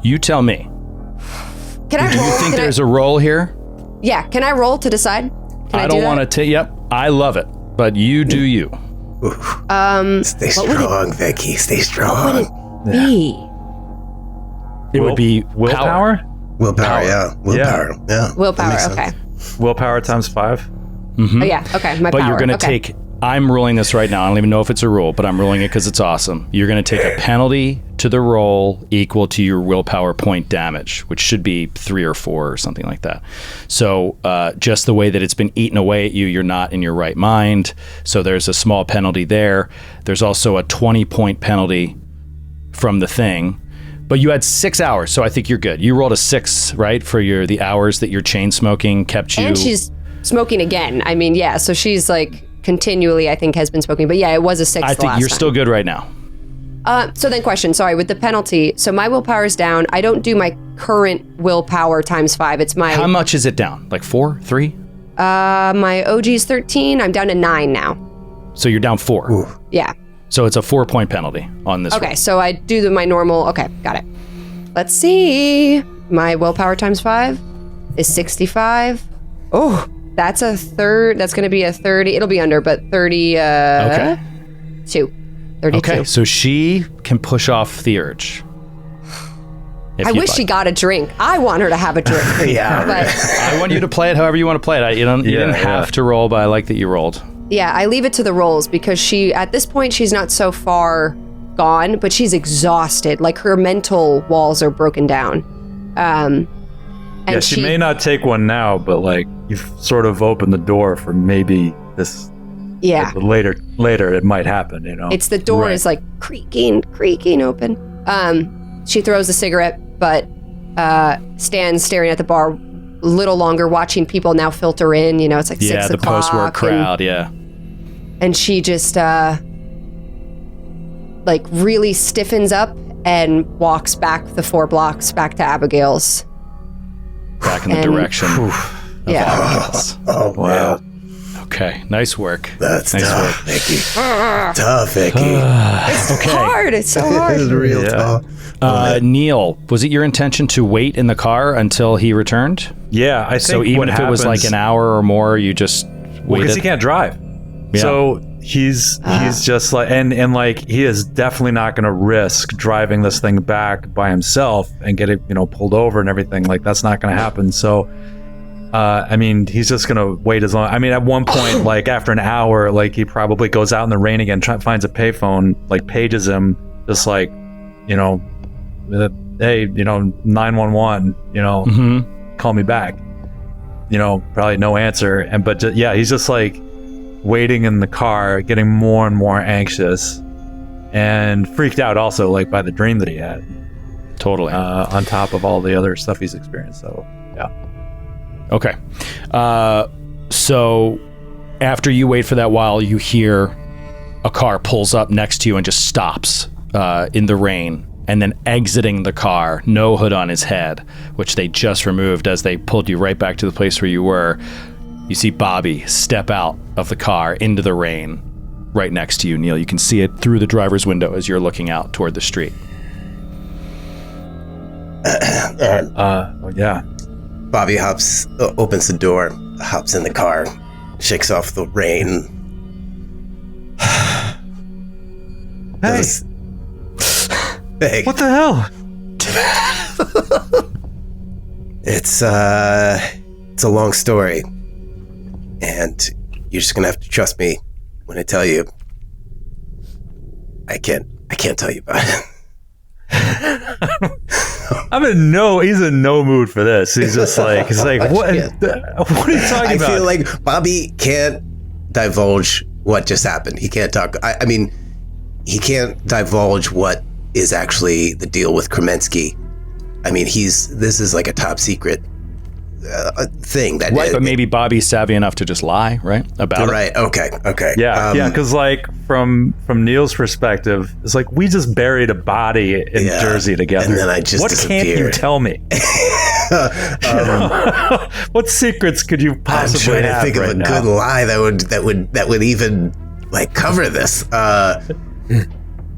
you tell me. Can I roll? Do you think there's a roll here? Yeah, can I roll to decide? I don't want to take, yep, I love it, but you do you. Stay strong, Vicky. Stay strong. B. It would be willpower? Willpower, yeah. Willpower, yeah. Willpower, okay. Willpower times 5. Oh yeah, okay, my But power. you're going to take, I'm ruling this right now. I don't even know if it's a rule, but I'm ruling it because it's awesome. You're going to take a penalty to the roll equal to your willpower point damage, which should be 3 or 4 or something like that. So just the way that it's been eaten away at you, you're not in your right mind. So there's a small penalty there. There's also a 20-point penalty from the thing. But you had 6 hours, so I think you're good. You rolled a 6, right, for the hours that your chain smoking kept you. And she's smoking again. I mean, yeah, so she's like continually, I think, has been smoking. But yeah, it was a 6 I think you're still good right now. So then question, sorry, with the penalty, so my willpower is down. I don't do my current willpower times 5. It's my... How much is it down? Like 4, 3? My OG is 13. I'm down to 9 now. So you're down 4. Ooh. Yeah. So it's a 4-point penalty on this Okay, roll. so I do my normal... Okay, got it. Let's see. My willpower times 5 is 65. Oh, that's a third. That's going to be a 30. It'll be under, but 30... Okay. 2. 32. Okay, so she can push off the urge. I wish she got a drink. I want her to have a drink. Yeah, But I want you to play it however you want to play it. You didn't have to roll, but I like that you rolled. yeah, I leave it to the rolls because at this point, she's not so far gone, but she's exhausted. Like her mental walls are broken down. And Yeah, she may not take one now, but like you've sort of opened the door for maybe this. Yeah. Later it might happen, you know. It's the door is like creaking open. She throws a cigarette, but stands staring at the bar a little longer, watching people now filter in. You know, it's like 6 o'clock. Yeah, the post-work crowd, yeah. And she just like really stiffens up and walks back the 4 blocks back to Abigail's. Back in the direction of Yeah. Abigail's. Oh, wow. Okay, nice work. That's nice tough, Vicky. Tough, Vicky. It's hard. It's so hard. This is real tough. Neal, was it your intention to wait in the car until he returned? Yeah, I think So even if it was like an hour or more, you just because waited? he can't drive. Yeah. So he's just like and like he is definitely not going to risk driving this thing back by himself and get it pulled over and everything. Like that's not going to happen. So I mean, he's just going to wait as long. I mean, at one point, like after an hour, like he probably goes out in the rain again, finds a payphone, like pages him, just like, hey, 911, call me back. Probably no answer. But he's just like waiting in the car, getting more and more anxious and freaked out also like by the dream that he had. Totally. On top of all the other stuff he's experienced. So, yeah. Okay. So after you wait for that while, you hear a car pulls up next to you and just stops in the rain, and then exiting the car, no hood on his head, which they just removed as they pulled you right back to the place where you were. You see Bobby step out of the car into the rain right next to you, Neal. You can see it through the driver's window as you're looking out toward the street. Yeah. Bobby opens the door, hops in the car, shakes off the rain. Hey. Hey. What the hell? It's a long story, and you're just gonna have to trust me when I tell you, I can't tell you about it. He's in no mood for this. He's just like, what are you talking about? I feel like Bobby can't divulge what just happened. He can't talk. I mean, he can't divulge what is actually the deal with Kremensky. I mean, this is like a top secret thing. That right, but maybe Bobby's savvy enough to just lie, right? About it. Right. Okay. Yeah, because like from Neal's perspective, it's like we just buried a body in Jersey together. And then I just disappeared. Can't you tell me? What secrets could you possibly have? I'm trying to think of a good lie that would even like cover this.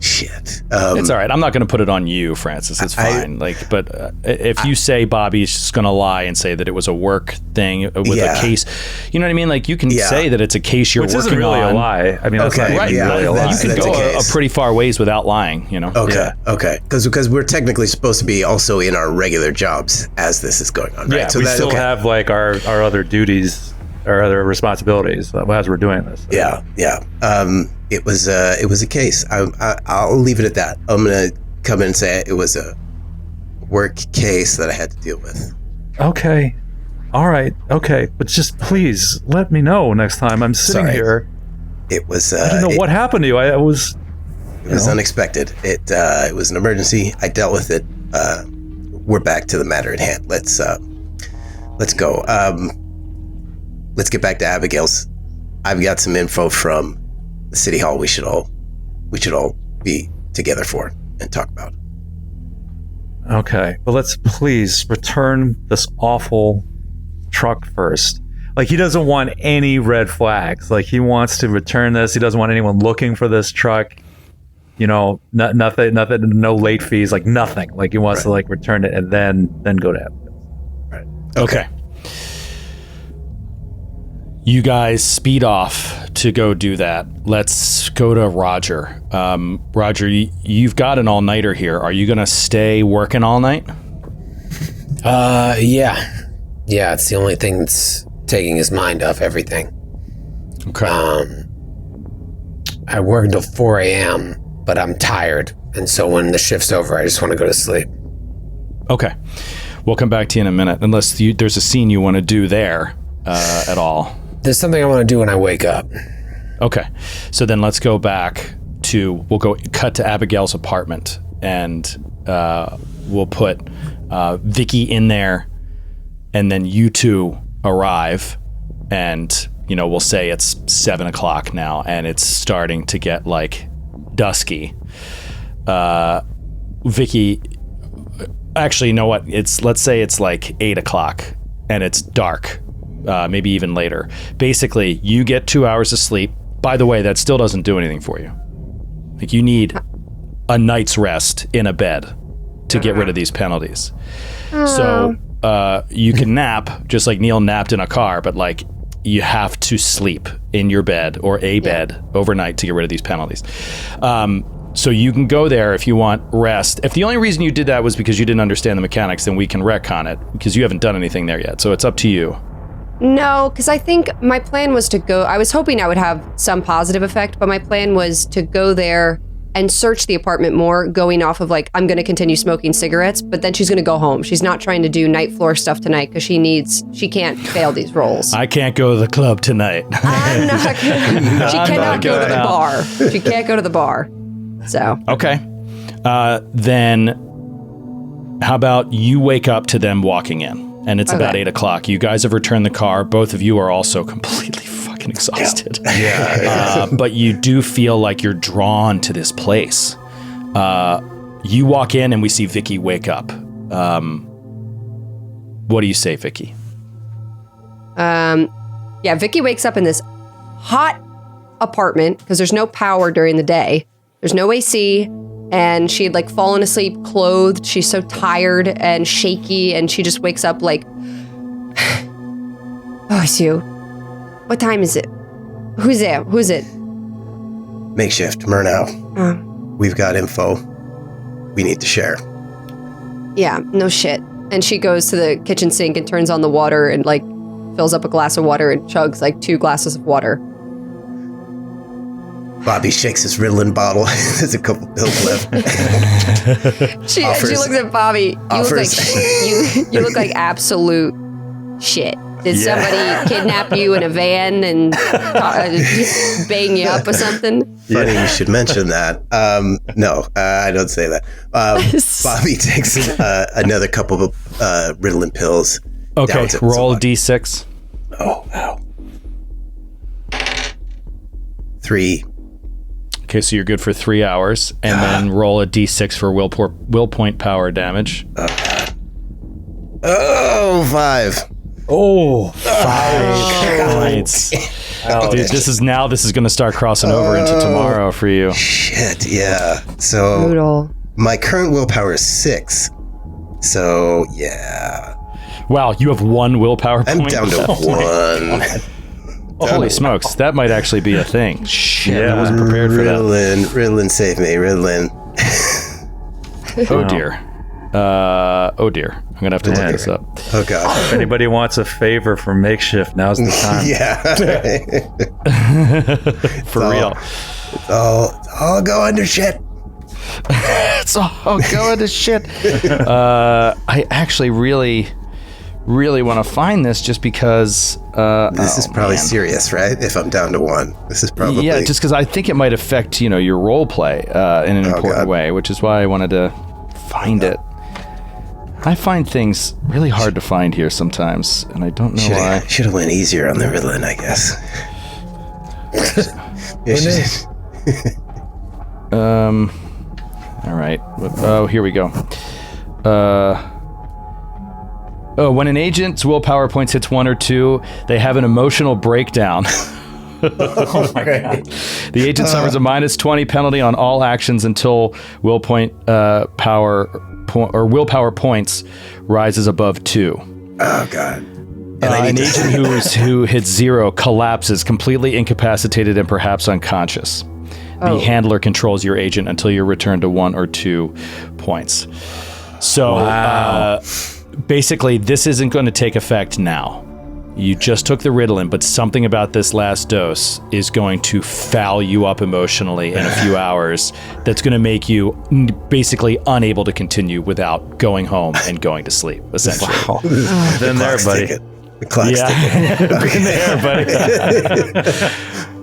Shit. It's all right. I'm not going to put it on you, Francis. It's fine. But if you say Bobby's just going to lie and say that it was a work thing with a case, you know what I mean? Like you can say that it's a case you're working on. Which isn't really a lie. I mean, that's not really a lie. You can go a pretty far ways without lying, you know? Okay. Because we're technically supposed to be also in our regular jobs as this is going on, right? Yeah, so we still have like our other duties, our other responsibilities as we're doing this. Yeah. It was a case. I'll leave it at that. I'm gonna come in and say it was a work case that I had to deal with. Okay, all right, okay, but just please let me know next time I'm sitting here. It was. I don't know what happened to you. It was unexpected. It was an emergency. I dealt with it. We're back to the matter at hand. Let's go. Let's get back to Abigail's. I've got some info from the city hall we should all be together for and talk about. Okay, but let's please return this awful truck first. Like he doesn't want any red flags. Like he wants to return this. He doesn't want anyone looking for this truck. You know, nothing, no late fees, like nothing. Like he wants to like return it and then go to Abigail. Right. Okay. You guys speed off to go do that. Let's go to Roger. Roger, you've got an all-nighter here. Are you going to stay working all night? Yeah. Yeah, it's the only thing that's taking his mind off everything. Okay. I work until 4 a.m., but I'm tired. And so when the shift's over, I just want to go to sleep. Okay. We'll come back to you in a minute, unless there's a scene you want to do there at all. There's something I want to do when I wake up. Okay. So then let's go back we'll go cut to Abigail's apartment, and we'll put Vicky in there, and then you two arrive, and, you know, we'll say it's 7 o'clock now, and it's starting to get, like, dusky. Vicky, actually, you know what? Let's say it's, like, 8 o'clock, and it's dark. Maybe even later. Basically, you get 2 hours of sleep. By the way, that still doesn't do anything for you. Like, you need a night's rest in a bed to get rid of these penalties. So you can nap, just like Neal napped in a car, but like you have to sleep in your bed or a bed overnight to get rid of these penalties. So you can go there if you want rest. If the only reason you did that was because you didn't understand the mechanics, then we can retcon it, because you haven't done anything there yet. So it's up to you. No, because I think my plan was to go. I was hoping I would have some positive effect, but my plan was to go there and search the apartment more, going off of like, I'm going to continue smoking cigarettes, but then she's going to go home. She's not trying to do night floor stuff tonight because she can't fail these roles. I can't go to the club tonight. I'm not gonna, she cannot go to the bar. She can't go to the bar. So. Okay. Then how about you wake up to them walking in? And it's about 8 o'clock. You guys have returned the car. Both of you are also completely fucking exhausted. But you do feel like you're drawn to this place. You walk in and we see Vicky wake up. What do you say, Vicky? Vicky wakes up in this hot apartment because there's no power during the day. There's no AC. And she had like fallen asleep clothed. She's so tired and shaky, and she just wakes up like, oh, it's you. What time is it? Who's there? Who's it? Makeshift, Mrema. We've got info we need to share. Yeah, no shit. And she goes to the kitchen sink and turns on the water and like fills up a glass of water and chugs like 2 glasses of water. Bobby shakes his Ritalin bottle. There's a couple pills left. She looks at Bobby. You look like absolute shit. Did somebody kidnap you in a van and bang you up or something? Funny you should mention that. No, I don't say that. Bobby takes another couple of Ritalin pills. Okay, roll a d6. Oh, wow. 3. Okay, so you're good for 3 hours, and then roll a d6 for will point power damage. 5. Oh, 5 points. Dude, this is going to start crossing over into tomorrow for you. Shit, yeah. So brutal. My current willpower is 6. So, yeah. Wow, you have 1 willpower point? I'm down to 1. Holy smokes, that might actually be a thing. Shit, I wasn't prepared for that. Ritalin, save me, Ritalin. Oh dear. I'm going to have to look this up. Oh, God. If anybody wants a favor for makeshift, now's the time. Yeah. For real. It's all going to shit. It's all going to shit. I actually really want to find this just because... this is probably serious, right? If I'm down to 1. This is probably... Yeah, just because I think it might affect, your role play in an important way, which is why I wanted to find it. I find things really hard to find here sometimes, and I don't know why. Should have went easier on the Ritalin, I guess. All right. Oh, here we go. When an agent's willpower points hits 1 or 2, they have an emotional breakdown. Oh my God. The agent suffers a -20 penalty on all actions until willpower points rises above 2. Oh, God. An agent who hits 0 collapses, completely incapacitated and perhaps unconscious. The handler controls your agent until you return to 1 or 2 points. So, basically, this isn't going to take effect now. You just took the Ritalin, but something about this last dose is going to foul you up emotionally in a few hours. That's going to make you basically unable to continue without going home and going to sleep, essentially. Wow. Been there, buddy. The clock's ticking. Been there, buddy.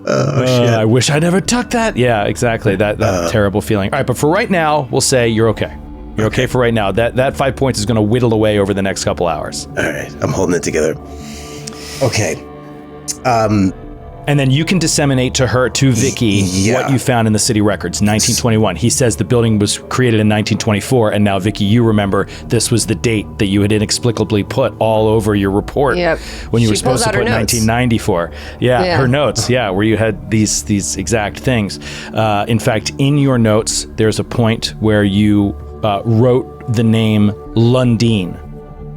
Oh, shit. I wish I never took that. Yeah, exactly. That terrible feeling. All right, but for right now, we'll say you're okay. You're okay for right now. That 5 points is going to whittle away over the next couple hours. All right, I'm holding it together. Okay. And then you can disseminate to Vicky, what you found in the city records, 1921. He says the building was created in 1924, and now, Vicky, you remember this was the date that you had inexplicably put all over your report when you were supposed to put 1994. Yeah, her notes, where you had these exact things. In fact, in your notes, there's a point where you wrote the name Lundeen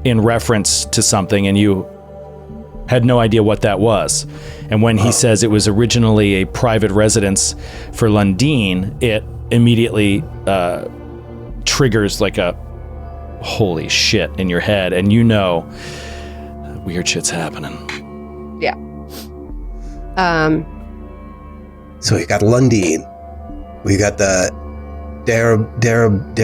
in reference to something, and you had no idea what that was. And when he says it was originally a private residence for Lundeen, it immediately triggers like a holy shit in your head, and weird shit's happening. Yeah. So we got Lundeen. We got the Darabandi.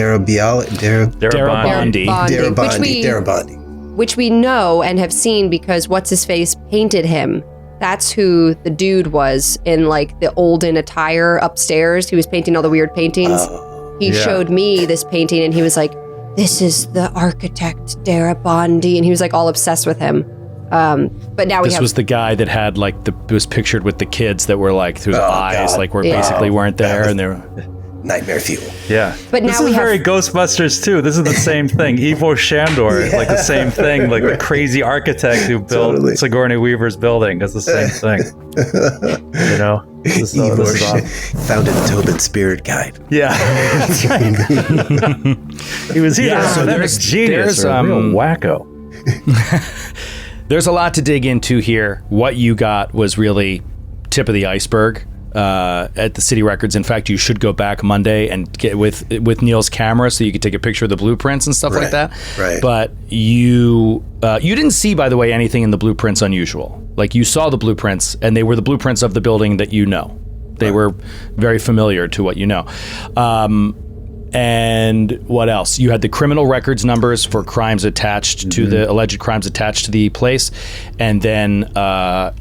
Which we know and have seen because what's-his-face painted him. That's who the dude was in like the olden attire upstairs. He was painting all the weird paintings. He showed me this painting and he was like, this is the architect Darabandi. And he was like all obsessed with him. But now this was the guy that had like was pictured with the kids that were like through the eyes, like were basically weren't there, and they were nightmare fuel. Yeah, but this now is very Ghostbusters too. This is the same thing. Ivo Shandor, like the same thing. Like the crazy architect who built Sigourney Weaver's building is the same thing. You know, founded Tobin's Spirit Guide. Yeah, that's right. He was either a genetic genius or a real wacko. There's a lot to dig into here. What you got was really tip of the iceberg at the city records. In fact, you should go back Monday and get with Neal's camera so you could take a picture of the blueprints and stuff like that. Right. But you didn't see, by the way, anything in the blueprints unusual. Like you saw the blueprints, and they were the blueprints of the building that you know. They were very familiar to what you know. And what else? You had the criminal records numbers for crimes attached to the alleged crimes attached to the place. And then and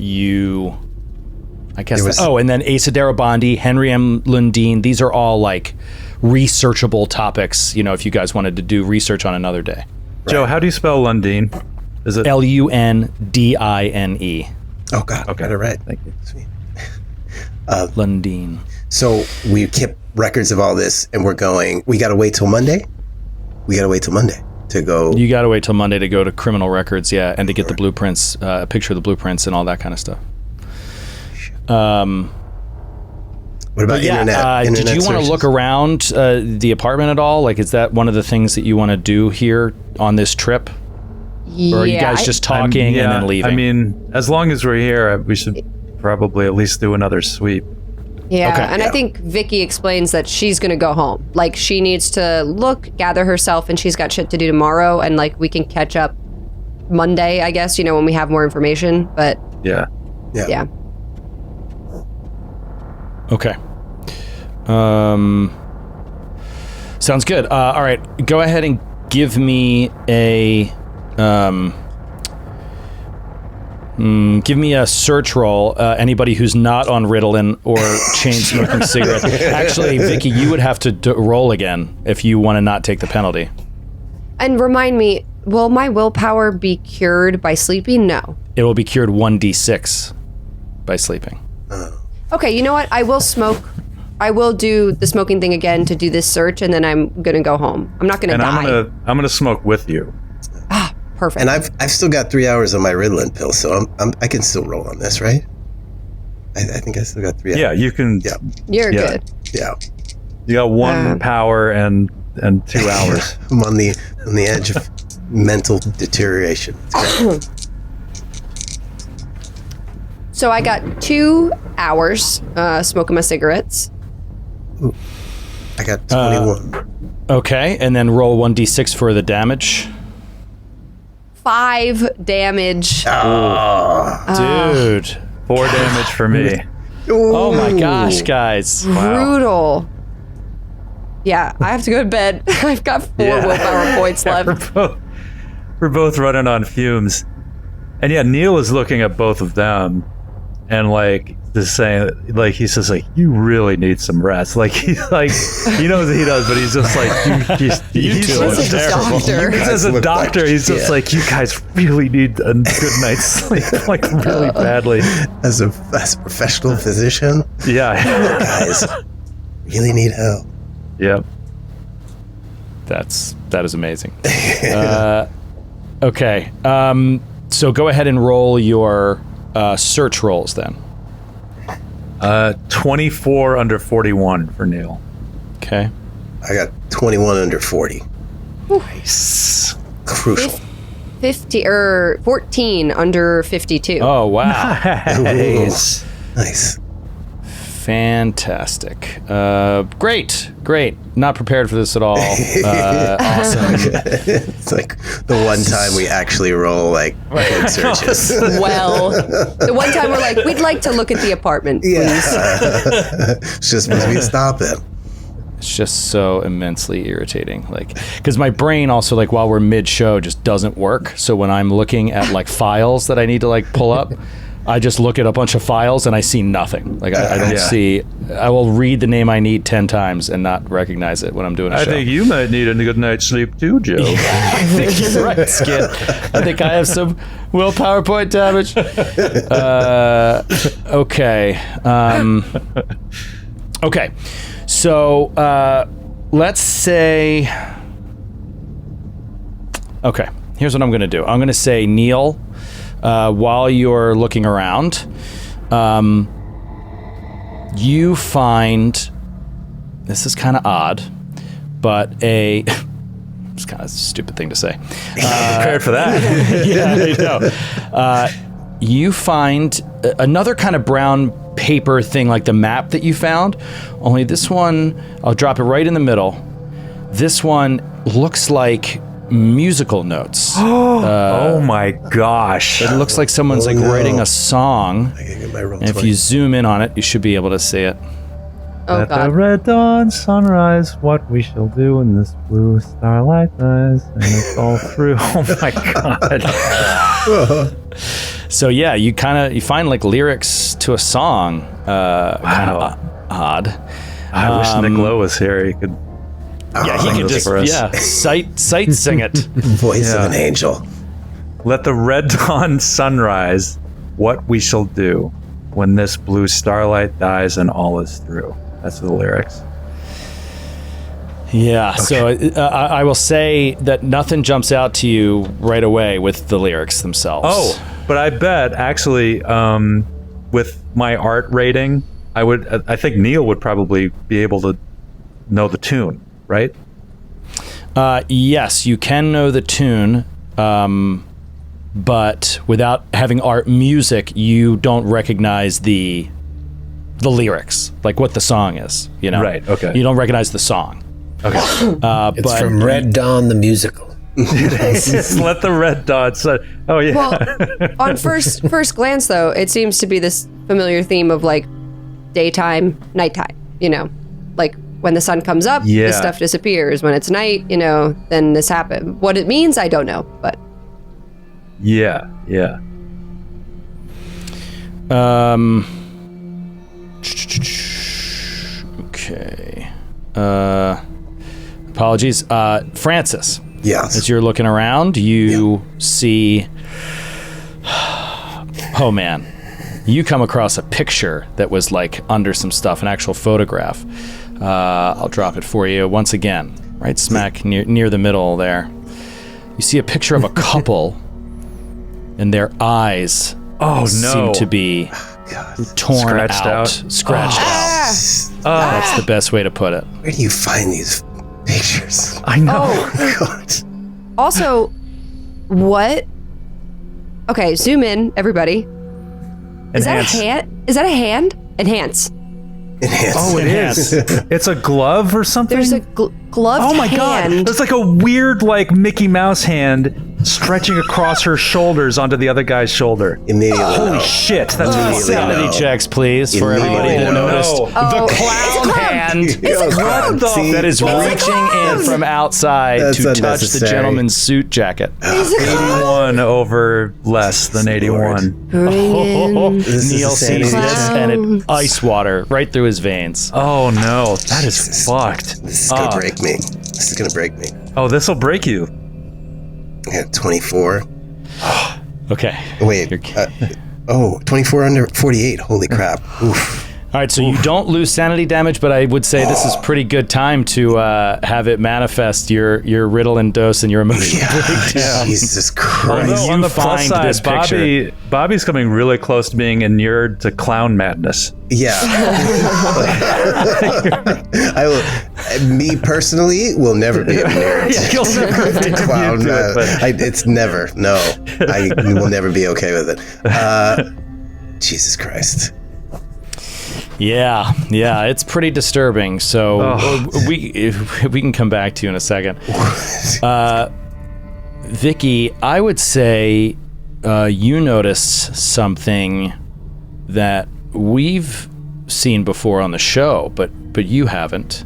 then Asadero Bondi, Henry M. Lundeen. These are all like researchable topics, if you guys wanted to do research on another day. Joe, how do you spell Lundeen? Is it Lundine? Oh, God. Okay. Got it right. Thank you. Sweet. Lundeen. So we kept records of all this, and we got to wait till Monday? We got to wait till Monday to go. You got to wait till Monday to go to criminal records, yeah, and to get the blueprints, a picture of the blueprints and all that kind of stuff. What about internet? Did you want to look around the apartment at all? Like, is that one of the things that you want to do here on this trip? Yeah, or are you guys just talking and then leaving? I mean, as long as we're here, we should probably at least do another sweep. Yeah, Okay. and I think Vicky explains that she's going to go home. Like, she needs to gather herself, and she's got shit to do tomorrow, and, like, we can catch up Monday, I guess, when we have more information, but... Yeah. Yeah. Okay. Sounds good. All right, go ahead and give me a... give me a search roll. Anybody who's not on Ritalin or chain smoking cigarettes. Actually, Vicky, you would have to roll again if you want to not take the penalty. And remind me, will my willpower be cured by sleeping? No. It will be cured 1d6 by sleeping. Okay, you know what? I will smoke. I will do the smoking thing again to do this search, and then I'm gonna go home. I'm not gonna die. I'm gonna smoke with you. Ah, perfect. And I've still got 3 hours on my Ritalin pill, so I can still roll on this, right? I think I still got 3 hours. Yeah, you can. Yeah. You're yeah. good. Yeah. You got one power and 2 hours. I'm on the edge of mental deterioration. So I got 2 hours smoking my cigarettes. Ooh, I got 21. Okay, and then roll 1d6 for the damage. 5 damage. Dude. 4 damage for me. Oh my gosh, guys. Brutal. Yeah, I have to go to bed. I've got 4 willpower points left. We're both running on fumes. And yeah, Neal is looking at both of them and like just saying, like, he says, like, you really need some rest. Like, he's like, he knows that he does, but he's just like, he's As a doctor. as a doctor, he's just like, you guys really need a good night's sleep, like, really badly. As a professional physician, Yeah. guys really need help. Yep. That is amazing. Okay. So go ahead and roll your search rolls then. 24 under 41 for Neal. Okay. I got 21 under 40. Nice. Crucial. 14 under 52. Oh, wow. Nice. Nice. Fantastic. Great. Not prepared for this at all. Awesome. It's like the one time we actually roll like good searches. Well, the one time we're like, we'd like to look at the apartment, please. It's just supposed to be stopping. It's just so immensely irritating. Like, because my brain also, like, while we're mid-show, just doesn't work. So when I'm looking at like files that I need to like pull up, I just look at a bunch of files and I see nothing. Like, I don't see. I will read the name I need 10 times and not recognize it when I'm doing a show. I think you might need a good night's sleep too, Joe. I think you're right, Skid. I think I have some willpower point damage. Okay. Okay. So let's say. Okay. Here's what I'm going to do. I'm going to say, Neal, while you're looking around, you find, this is kind of odd, but it's kind of a stupid thing to say. Prepared for that. Yeah, I know. You find another kind of brown paper thing like the map that you found, only this one, I'll drop it right in the middle. This one looks like musical notes. Oh my gosh. It looks like someone's writing a song. I can get my roll And if 20. you zoom in on it, you should be able to see it. Oh Let the God. red dawn sunrise, what we shall do in this blue starlight rise, and it's all through. Oh my god. So yeah, you find like lyrics to a song. Kind of odd. I wish Nick Lowe was here. He could. Yeah, he could just for us. sight sing it. Voice of an angel. Let the red dawn sunrise, what we shall do when this blue starlight dies and all is through. That's the lyrics. Yeah, so I will say that nothing jumps out to you right away with the lyrics themselves. Oh, but I bet actually, with my art rating, I think Neal would probably be able to know the tune, right? Yes, you can know the tune, but without having art music, you don't recognize the lyrics, like what the song is. You know, Right, okay. You don't recognize the song. Okay. It's but from Red Dawn the musical. Let the red dawn sun. Oh yeah. Well, on first glance, though, it seems to be this familiar theme of like daytime, nighttime. You know, like when the sun comes up, Yeah. this stuff disappears. When it's night, you know, then this happens. What it means, I don't know, but Yeah. Okay. Apologies. Francis, Yes. as you're looking around, you see. Oh man, you come across a picture that was like under some stuff, an actual photograph. I'll drop it for you once again, right smack near the middle there. You see a picture of a couple, and their eyes seem to be torn Scratched out. scratched out. That's the best way to put it. Where do you find these pictures? I know. oh, God. also, what? Okay, zoom in, everybody. Is that a Enhance. hand? Is that a hand? Enhance. Enhance. Oh, it is. It's a glove or something. There's a gloved Oh my hand. god! There's like a weird, like Mickey Mouse hand stretching across her shoulders onto the other guy's shoulder. Immediately. Holy know. shit! That's Immediately Sanity know. checks, please, for everybody that Immediately noticed. know. Oh, The it's a clown clown. hand It's a clown. See? that is reaching in from outside That's to touch the unnecessary. gentleman's suit jacket. It's a clown. 81 over less than 81. Bring in This is Neal a sanity sees this check. and it ice water right through his veins. Oh no, that is fucked. This is gonna break me. This is gonna break me. Oh, this will break you. I got 24. Okay. Wait. 24 under 48. Holy crap. Oof. All right, so you don't lose sanity damage, but I would say this is pretty good time to have it manifest your Ritalin dose and your emotional breakdown. Jesus Although Christ. you on the plus find side, this picture. Bobby's coming really close to being inured to clown madness. Yeah. I will. Me personally will never be a nerd. You'll never be Clown. immune to it, but It's never. No, I will never be okay with it. Jesus Christ. Yeah, it's pretty disturbing. So we can come back to you in a second. Vicky, I would say you noticed something that we've seen before on the show, but you haven't.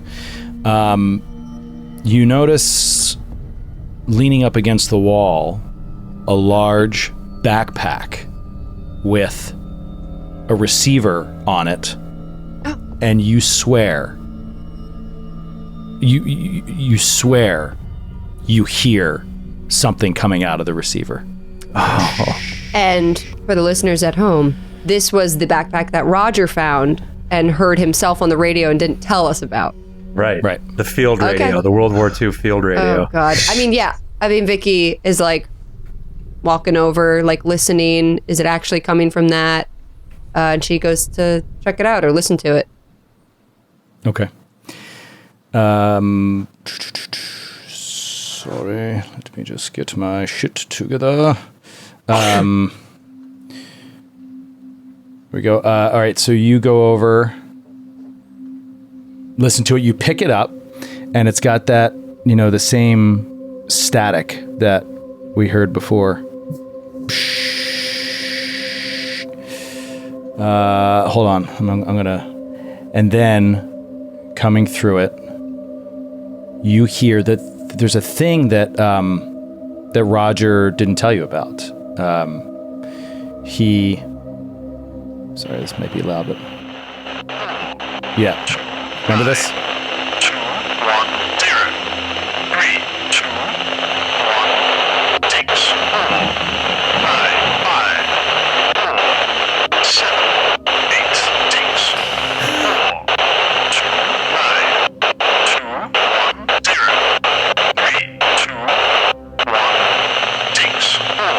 You notice leaning up against the wall a large backpack with a receiver on it. And you swear, you swear you hear something coming out of the receiver. And for the listeners at home, this was the backpack that Roger found and heard himself on the radio and didn't tell us about. right. Right. The field radio, Okay. the World War II field radio. Oh God. I mean, yeah. I mean, Vicky is like walking over, like listening. Is it actually coming from that? And she goes to check it out or listen to it. Okay. Sorry, let me just get my shit together. Here we go. All right, so you go over, listen to it, you pick it up, and it's got that, the same static that we heard before. Hold on. I'm gonna... And then, coming through it, you hear that there's a thing that that Roger didn't tell you about. Sorry, this might be loud, but... Yeah. Remember this? 2, 1, 0. 3, 2, 1, takes. 9, 5, 7, 8, takes. 4, 2, 9, 2, 1, 0. 3, 2, 1, takes. 4,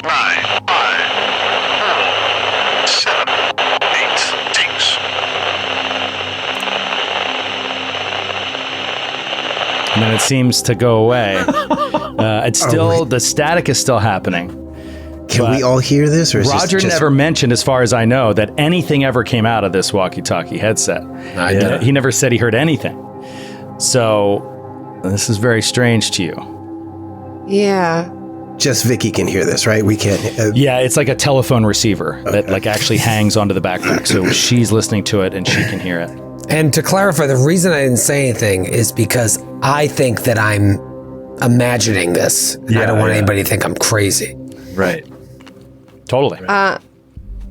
9, 5, 4, 7, 8, takes. And then it seems to go away. It's still... The static is still happening. Can we all hear this? Or is Roger this just... never mentioned, as far as I know, that anything ever came out of this walkie-talkie headset. He never said he heard anything. So this is very strange to you. Yeah. Just Vicky can hear this, right? We can't... Yeah, it's like a telephone receiver that like actually hangs onto the backpack. So she's listening to it and she can hear it. And to clarify, the reason I didn't say anything is because I think that I'm imagining this. And I don't want anybody to think I'm crazy. Right. Totally.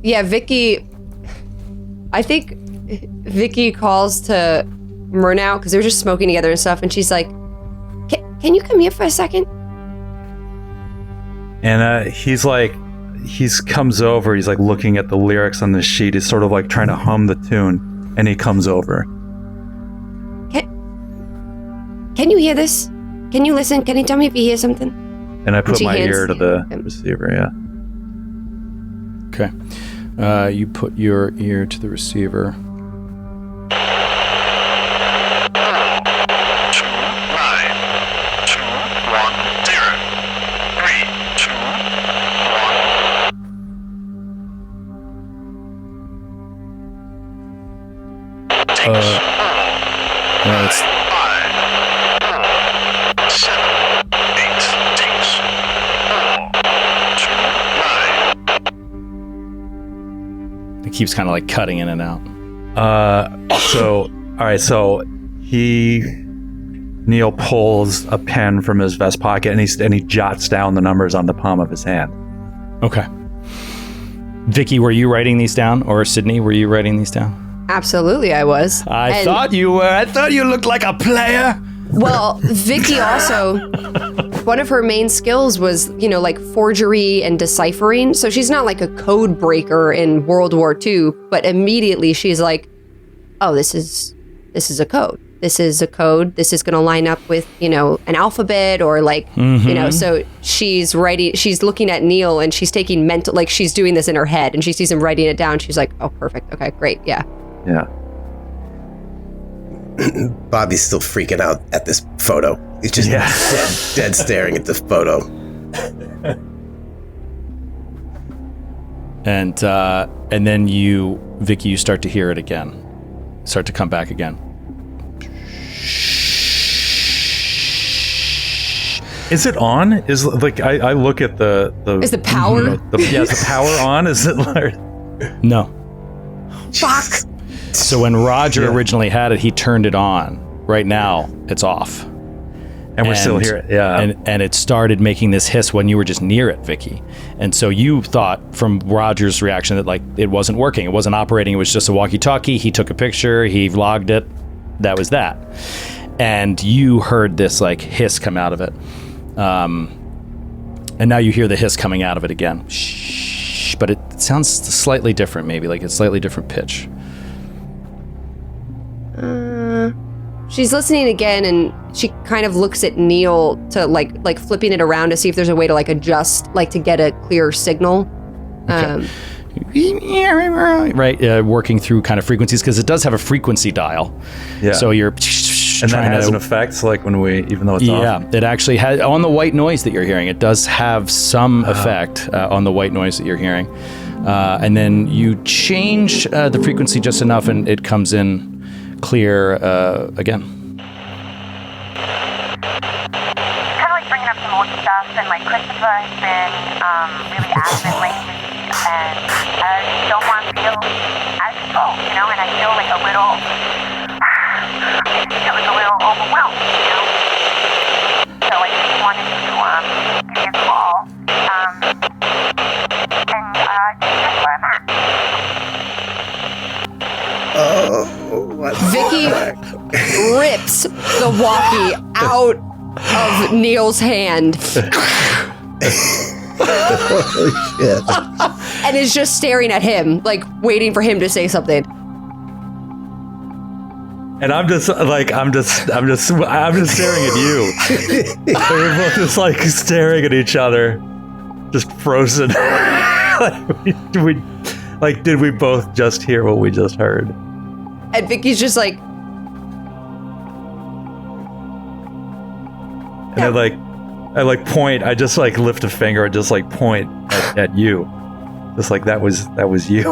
Yeah, Vicky... I think Vicky calls to Mrema because they were just smoking together and stuff, and she's like, can you come here for a second? And he's comes over, he's like looking at the lyrics on the sheet. He's sort of like trying to hum the tune. And he comes over. Can you hear this? Can you listen? Can you tell me if you hear something? And I put my ear to the receiver, yeah. Okay. You put your ear to the receiver. 2, 9, 2, 1, 0. 3, 2, 1. Takes. 5, 7, 8, takes. 4, 2, 9. It keeps kind of like cutting in and out. All right, so Neal pulls a pen from his vest pocket and he jots down the numbers on the palm of his hand. Okay. Vicky, were you writing these down? Or Sydney, were you writing these down? Absolutely, I was. I thought you were. I thought you looked like a player. Well, Vicky also, one of her main skills was, like forgery and deciphering. So she's not like a code breaker in World War II, but immediately she's like, oh, this is a code. This is a code. This is going to line up with, an alphabet or like, so she's writing, she's looking at Neal and she's taking mental, like she's doing this in her head and she sees him writing it down. She's like, oh, perfect. Okay, great. Yeah. Yeah. Bobby's still freaking out at this photo. He's just dead staring at the photo. And then Vicky, you start to hear it again. Start to come back again. Is it on? Is like I look at the is the power? Is the power on? Is it like... No. Fuck. So when Roger originally had it, he turned it on. Right now, it's off. And we're still here. Yeah. And it started making this hiss when you were just near it, Vicky. And so you thought from Roger's reaction that like it wasn't working. It wasn't operating. It was just a walkie-talkie. He took a picture. He vlogged it. That was that. And you heard this like hiss come out of it. And now you hear the hiss coming out of it again. Shh. But it sounds slightly different, maybe like a slightly different pitch. She's listening again, and she kind of looks at Neal to like flipping it around to see if there's a way to like adjust, like to get a clearer signal. Okay. Right, working through kind of frequencies because it does have a frequency dial. Yeah. So you're and that has an effect, like when even though it's off. Yeah, it actually has on the white noise that you're hearing. It does have some effect on the white noise that you're hearing, and then you change the frequency just enough, and it comes in clear again. Come like Christopher has been really adamant lately, and I just don't want to feel out of control, you know, and I feel like a little overwhelmed, you know. So I just wanted to give you a call, and just where I'm at. Oh, what? Vicky rips the walkie out of Neal's hand Holy shit. and is just staring at him, like waiting for him to say something. And I'm just staring at you. We're both just like staring at each other, just frozen. Did we both just hear what we just heard? And Vicky's just like, And I point. I just like lift a finger and just like point at you, just like that was you.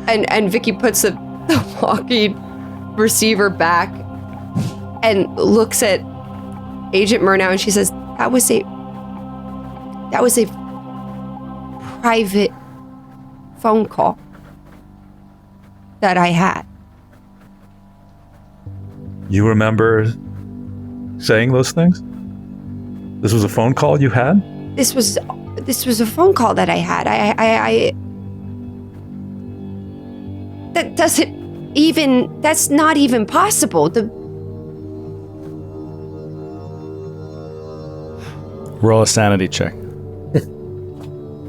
and Vicky puts the walkie receiver back and looks at Agent Mrema, and she says, that was a private phone call that I had. You remember saying those things? This was a phone call you had? This was a phone call that I had. I that doesn't even, that's not even possible. Roll a sanity check.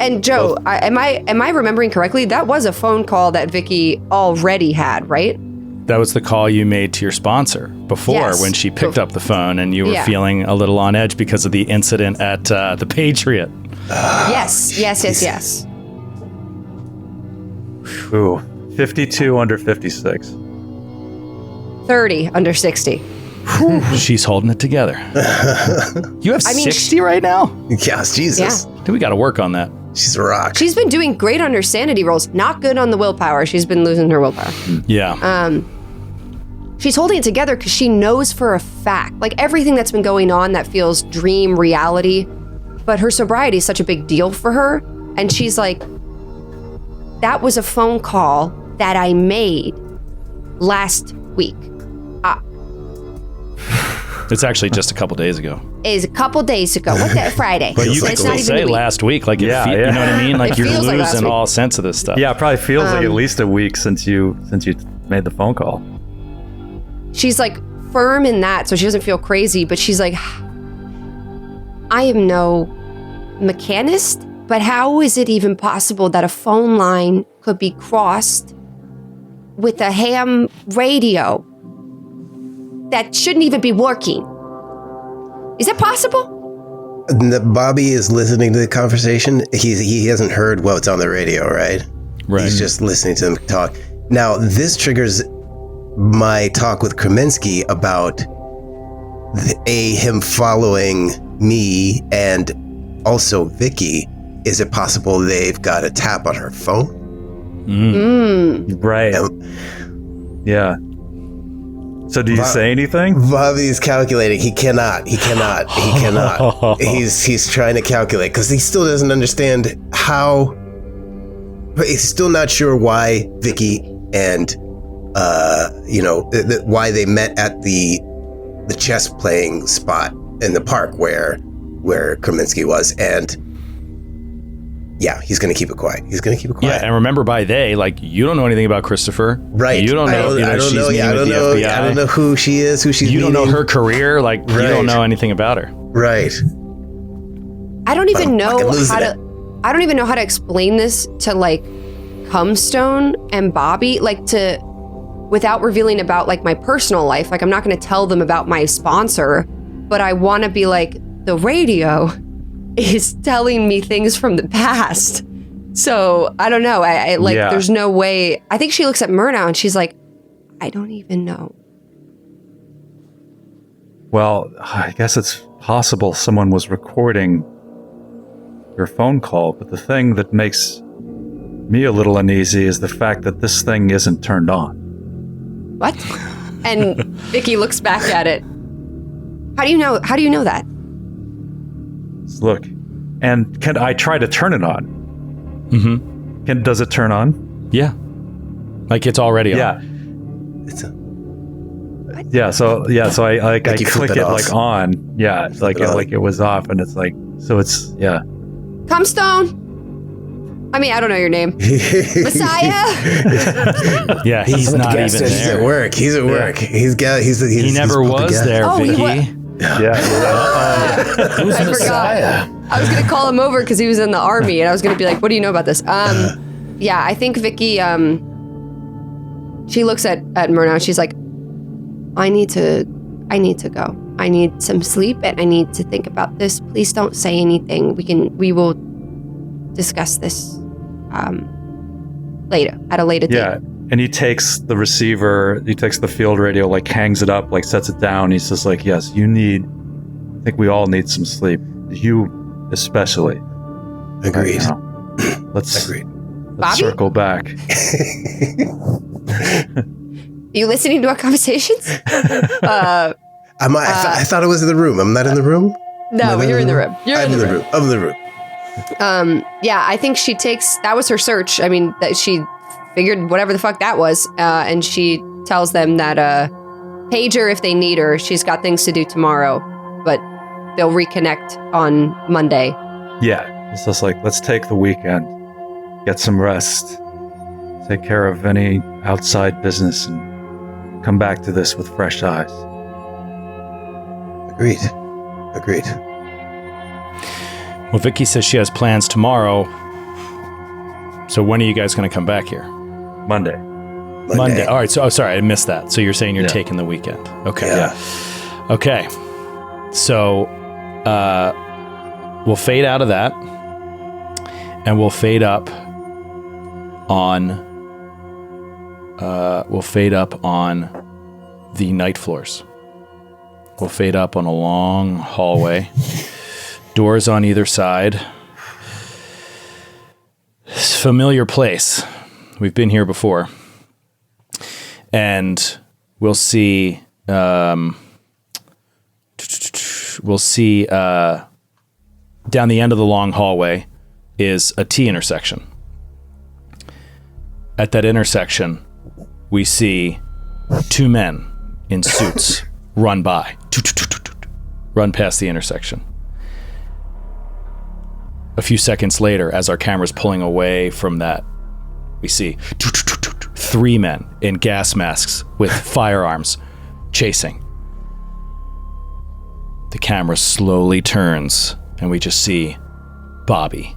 And Joe, am I remembering correctly? That was a phone call that Vicky already had, right? That was the call you made to your sponsor before, Yes. when she picked up the phone and you were Yeah. feeling a little on edge because of the incident at the Patriot. Yes. Ooh, 52 under 56. 30 under 60. She's holding it together. You have 60 right now? Yes, Jesus. Yeah. Dude, we got to work on that. She's a rock. She's been doing great on her sanity rolls. Not good on the willpower. She's been losing her willpower. Yeah. She's holding it together because she knows for a fact, like everything that's been going on that feels dream reality, but her sobriety is such a big deal for her. And she's like, that was a phone call that I made last week. It's actually just a couple days ago. Is a couple days ago. What's that, Friday? But you So could it's not still even say a week. last week, like you Yeah, feel, yeah. you know what I mean? Like It you're feels like last losing week. all sense of this stuff. Yeah, it probably feels like at least a week since you made the phone call. She's like firm in that, so she doesn't feel crazy, but she's like, I am no mechanist, but how is it even possible that a phone line could be crossed with a ham radio that shouldn't even be working? Is that possible? Bobby is listening to the conversation. He hasn't heard what's on the radio, right? Right. He's just listening to them talk. Now, this triggers my talk with Kreminsky about him following me and also Vicky. Is it possible they've got a tap on her phone? Right. Yeah. So do you say anything? Bobby's calculating. He cannot. He's trying to calculate because he still doesn't understand how. But he's still not sure why Vicky and why they met at the chess playing spot in the park where Kreminsky was, and yeah, he's going to keep it quiet. Yeah, and remember by they, like, you don't know anything about Christopher. Right. You don't know, she's meeting with the FBI. I don't know who she is, who she's You don't know meeting. her career. Like, you don't know anything about her. Right. I don't even know fucking losing how to. I don't even know how to explain this to like Cumstone and Bobby, like to without revealing about like my personal life. Like I'm not going to tell them about my sponsor, but I want to be like the radio is telling me things from the past. So I don't know. I like. Yeah. There's no way. I think she looks at Myrna and she's like, I don't even know. Well, I guess it's possible someone was recording your phone call, but the thing that makes me a little uneasy is the fact that this thing isn't turned on. What? And Vicky looks back at it. How do you know? How do you know that? Look, and can I try to turn it on? Mm-hmm. Does it turn on? Yeah. Like it's already on. Yeah. It's a, So I you flip click it it off. like on. Yeah. It's like it was off, and it's like so. It's Comstone. I mean, I don't know your name. Messiah. Yeah, he's not even he's there. at work. He's at work. He's He never was there, Oh, he Vicky. Who's I Messiah? I was gonna call him over because he was in the army, and I was gonna be like, "What do you know about this?" Yeah, I think Vicky. She looks at Mrema. She's like, I need to go. I need some sleep, and I need to think about this. Please don't say anything. We will discuss this later at a later date. Yeah. And he takes the receiver, he takes the field radio, like hangs it up, like sets it down. He's just like, yes, I think we all need some sleep. You especially. Agreed. Right now. Let's Bobby? circle back. You listening to our conversations? I thought I was in the room. I'm not in the room? No, you're in the room. I'm in the room. I'm in the room. Yeah, I think that was her search. I mean, that she figured whatever the fuck that was, and she tells them that pager if they need her. She's got things to do tomorrow, but they'll reconnect on Monday. Yeah. It's just like, let's take the weekend, get some rest, take care of any outside business, and come back to this with fresh eyes. Agreed. Well, Vicky says she has plans tomorrow. So when are you guys going to come back here? Monday. Monday. All right. So, sorry, I missed that. So you're saying you're Yeah. taking the weekend. Okay. Yeah. Okay. So we'll fade out of that, and we'll fade up on the night floors. We'll fade up on a long hallway, doors on either side. It's a familiar place. We've been here before. And we'll see down the end of the long hallway is a T intersection. At that intersection, we see two men in suits run by, run past the intersection. A few seconds later, as our camera's pulling away from that, we see three men in gas masks with firearms chasing. The camera slowly turns, and we just see Bobby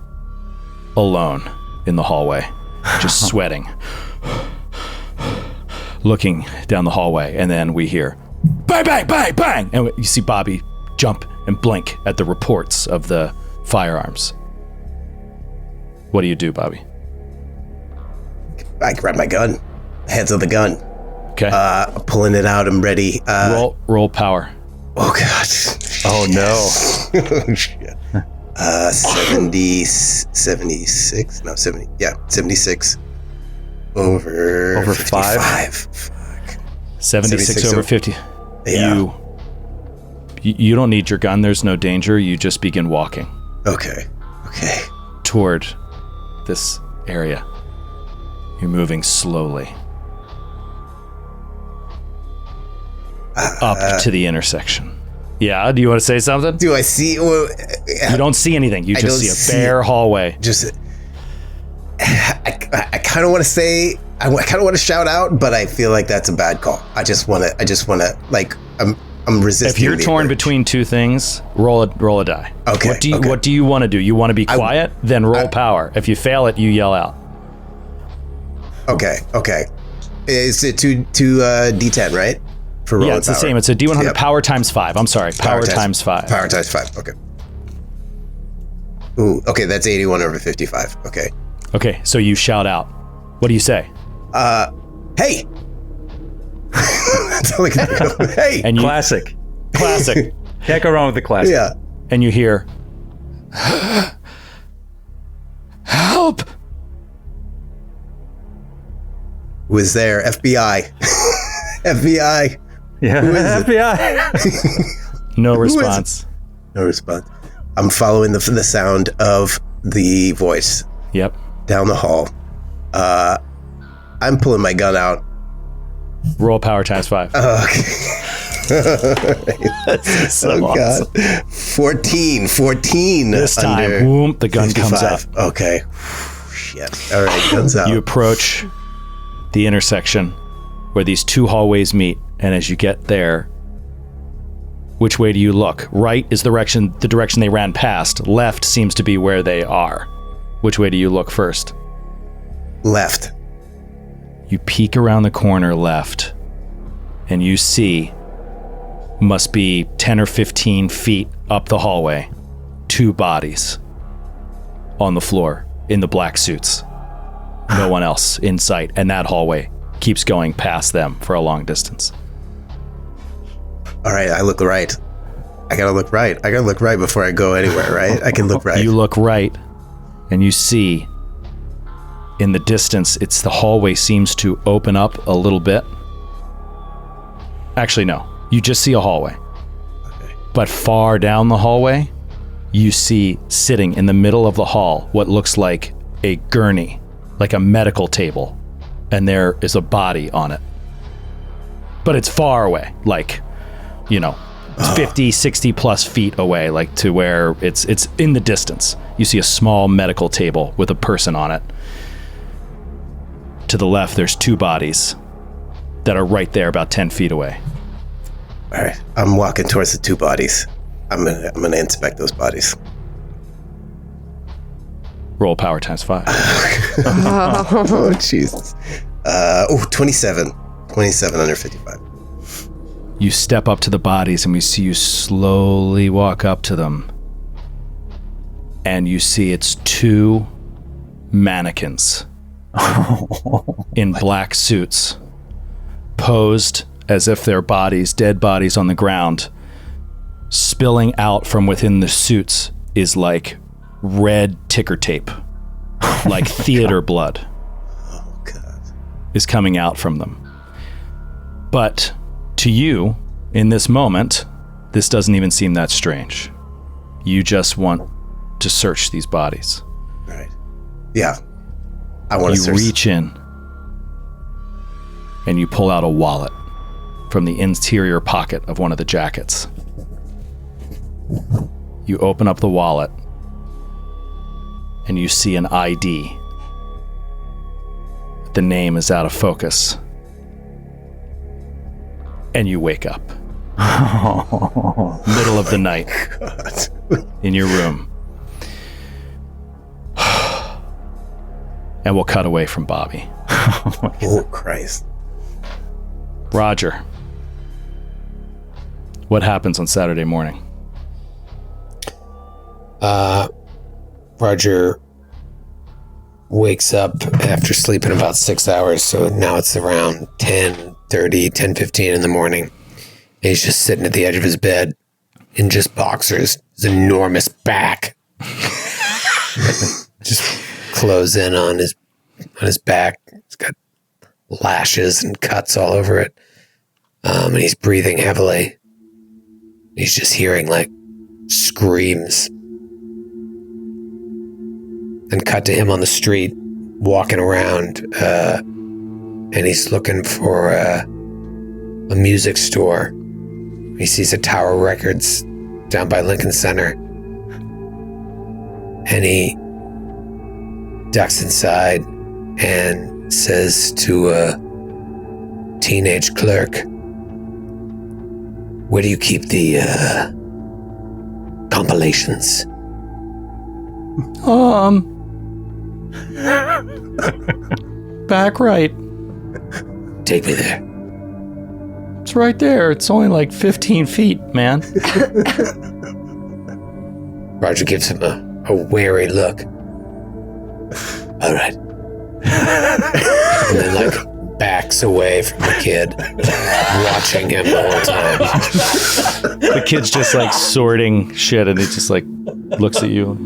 alone in the hallway, just sweating, looking down the hallway, and then we hear bang, bang, bang, bang, and you see Bobby jump and blink at the reports of the firearms. What do you do, Bobby? I grab my gun. Hands on the gun. Okay. Pulling it out. I'm ready. Roll power. Oh, God. Oh, no. Shit. 76. No, 70. Yeah, 76. Over 55. Fuck. 76 over 50. Yeah. You don't need your gun. There's no danger. You just begin walking Okay. toward this area. You're moving slowly up to the intersection. Yeah, do you want to say something? Do I see? Well, You don't see anything. You just see a bare hallway. I kind of want to say, I kind of want to shout out, but I feel like that's a bad call. I just want to, like, I'm resisting. If you're the torn urge. between two things, roll a die. Okay, What do you want to do? You want to be quiet? Then roll power. If you fail it, you yell out. Okay. It's a two D10, right? For rolling Yeah, it's the power. same. It's a D100 Yep. power times 5. I'm sorry, power times 5. Power times 5. Okay. Ooh, okay, that's 81 over 55. Okay. Okay, so you shout out. What do you say? Hey! That's all I can think of. Hey! And you, Classic. classic. Can't go wrong with the classic. Yeah. And you hear, help! Who is there? FBI. FBI. Yeah. Who is it? FBI. No response. No response. I'm following the sound of the voice. Yep. Down the hall. I'm pulling my gun out. Roll power times 5. Okay. So awesome. God. 14. This time, boom, the gun 55. comes up. Okay. Shit. All right, guns out. You approach the intersection where these two hallways meet, and as you get there, which way do you look? Right is the direction they ran past. Left seems to be where they are. Which way do you look first? Left. You peek around the corner left, and you see, must be 10 or 15 feet up the hallway, 2 bodies on the floor in the black suits. No one else in sight, and that hallway keeps going past them for a long distance. All right, I look right. I gotta look right. I gotta look right before I go anywhere, right? I can look right. You look right, and you see in the distance, the hallway seems to open up a little bit. Actually, no. You just see a hallway. Okay. But far down the hallway, you see sitting in the middle of the hall what looks like a gurney, like a medical table, and there is a body on it. But it's far away, like, it's 50, 60 plus feet away, like to where it's in the distance. You see a small medical table with a person on it. To the left, there's 2 bodies that are right there about 10 feet away. All right, I'm walking towards the 2 bodies. I'm gonna inspect those bodies. Roll power times 5. Oh, Jesus. 27. 27 under 55. You step up to the bodies and we see you slowly walk up to them. And you see it's 2 mannequins in black suits, posed as if they're bodies, dead bodies on the ground. Spilling out from within the suits is like red ticker tape, like theater blood. Oh, God. Is coming out from them. But to you, in this moment, this doesn't even seem that strange. You just want to search these bodies. Right. Yeah. I want to search. You reach in and you pull out a wallet from the interior pocket of one of the jackets. You open up the wallet and you see an ID. The name is out of focus. And you wake up. Middle of the night. God. In your room. And we'll cut away from Bobby. Oh, Christ. Roger. What happens on Saturday morning? Roger wakes up after sleeping about 6 hours, so now it's around 10:15 in the morning. And he's just sitting at the edge of his bed in just boxers, his enormous back. Just close in on his back. It's got lashes and cuts all over it. And he's breathing heavily. He's just hearing like screams. Then cut to him on the street, walking around, and he's looking for a music store. He sees a Tower Records down by Lincoln Center. And he ducks inside and says to a teenage clerk, "Where do you keep the compilations?" Back right. "Take me there." It's right there. It's only like 15 feet, man. Roger gives him a wary look. "All right." And then like backs away from the kid, watching him the whole time. The kid's just like sorting shit and he just like looks at you.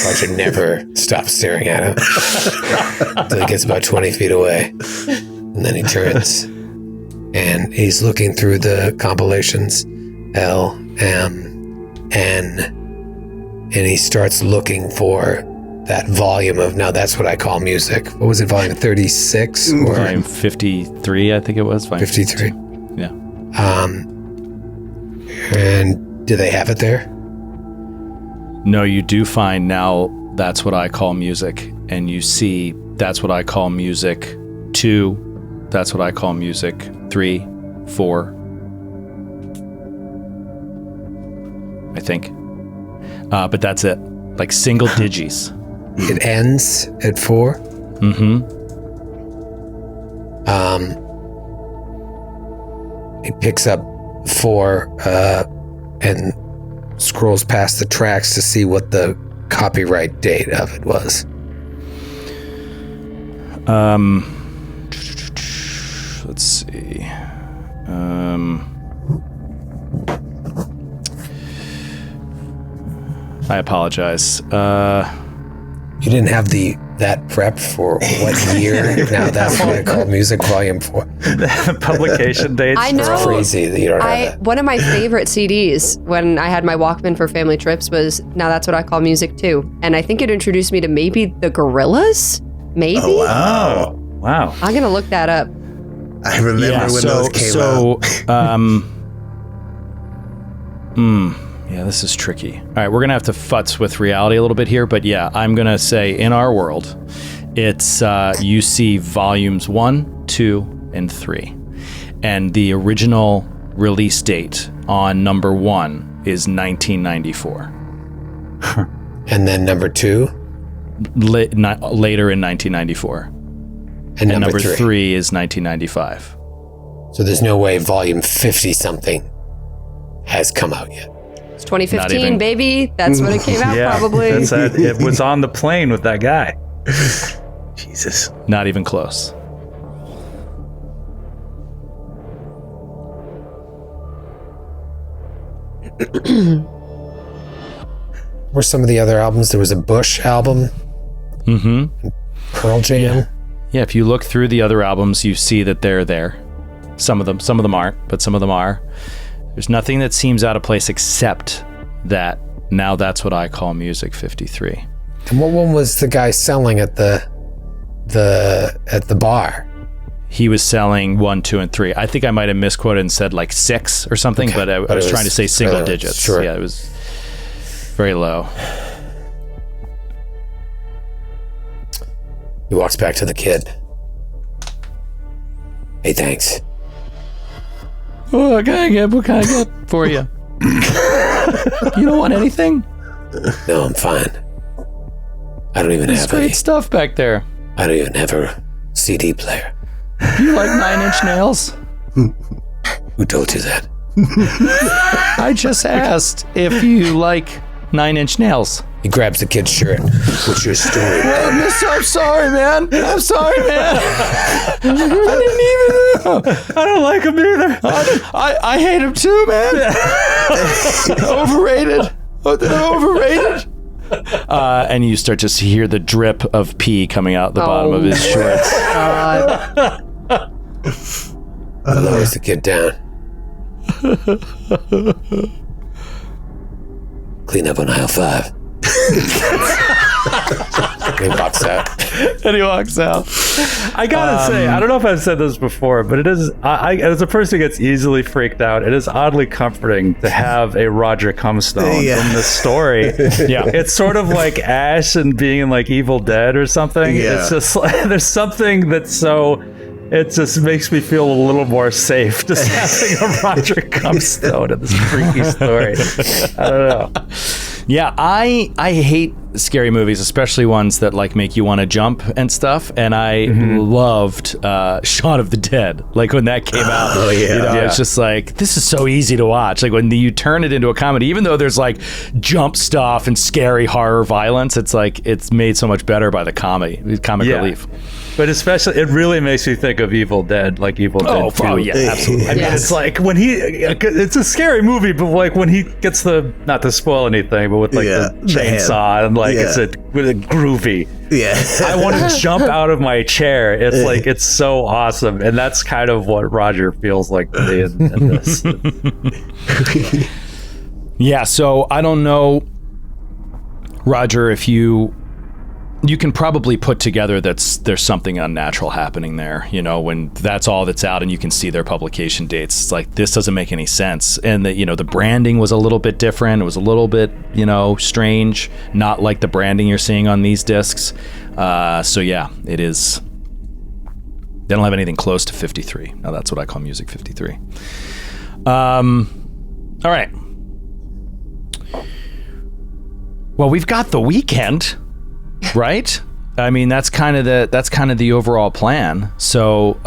Roger never stops staring at him until he gets about 20 feet away. And then he turns and he's looking through the compilations. L, and he starts looking for that volume of, now that's what I call music. What was it, volume 36? Or Volume 53, I think it was. Volume 53. Yeah. And do they have it there? No, you do find now That's What I Call Music, and you see That's What I Call Music 2, That's What I Call Music 3, 4, I think. But that's it. Like single digis. It ends at 4? Mm-hmm. He picks up 4 and scrolls past the tracks to see what the copyright date of it was. Let's see. I apologize. You didn't have that prep for what year? Now that's what I call music, volume 4. The publication dates. I know. It's crazy that you don't have that. One of my favorite CDs when I had my Walkman for family trips was Now That's What I Call Music Too. And I think it introduced me to maybe the Gorillaz? Maybe? Oh, wow. Oh, wow. I'm going to look that up. I remember when those came out. Yeah, this is tricky. All right, we're going to have to futz with reality a little bit here, but yeah, I'm going to say in our world, it's you see volumes 1, 2, and 3. And the original release date on number 1 is 1994. And then number 2? Later in 1994. And number 3. 3 is 1995. So there's no way volume 50-something has come out yet. It's 2015, baby. That's when it came out, Yeah, probably. that's it. It was on the plane with that guy. Jesus. Not even close. Were some of the other albums? There was a Bush album. Mm-hmm. Pearl Jam. Yeah, if you look through the other albums, you see that they're there. Some of them aren't, but some of them are. There's nothing that seems out of place except that Now That's What I Call Music 53. And what one was the guy selling at the bar? He was selling 1, 2, and 3. I think I might have misquoted and said like 6 or something, Okay. but I was trying to say single digits. Sure. Yeah, it was very low. He walks back to the kid. Hey, thanks. What can I get for you? You don't want anything? No, I'm fine. I don't even There's have great any. stuff back there. I don't even have a CD player. Do you like 9 Inch Nails? Who told you that? I just asked if you like 9 Inch Nails. He grabs the kid's shirt. What's your story? I'm sorry, man. I'm sorry, man. I didn't even know. I don't like him either. I hate him too, man. Overrated. Oh, they're overrated. And you start to hear the drip of pee coming out the bottom of his shorts. Lowers the kid down. Clean up on aisle 5. He walks out. And he walks out. I gotta say, I don't know if I've said this before, but it is, I as a person who gets easily freaked out, it is oddly comforting to have a Roger Comstone in this story. Yeah. It's sort of like Ash and being in like Evil Dead or something. Yeah. It's just like, there's something that's so, it just makes me feel a little more safe just having a Roger Comstone in this freaky story. I don't know. Yeah, I hate scary movies, especially ones that like make you want to jump and stuff. And I loved Shaun of the Dead. Like when that came out, Oh, yeah. you know, Yeah. it's just like, this is so easy to watch. Like when you turn it into a comedy, even though there's like jump stuff and scary horror violence, it's like it's made so much better by the comic Yeah. relief. But especially, it really makes me think of Evil Dead, like Evil Dead 2. Oh, yeah, absolutely. I mean, it's like when it's a scary movie, but like when he gets not to spoil anything, but with like Yeah, the the chainsaw hand. and like Yeah. with a groovy. Yeah. I want to jump out of my chair. It's like, it's so awesome. And that's kind of what Roger feels like to me in this. Yeah, so I don't know, Roger, if you can probably put together there's something unnatural happening there, when that's all that's out and you can see their publication dates. It's like, this doesn't make any sense. And the branding was a little bit different. It was a little bit, strange, not like the branding you're seeing on these discs. So yeah, it is. They don't have anything close to 53. Now that's what I call Music 53. All right. Well, we've got the weekend. Right? I mean, that's kind of the overall plan. So,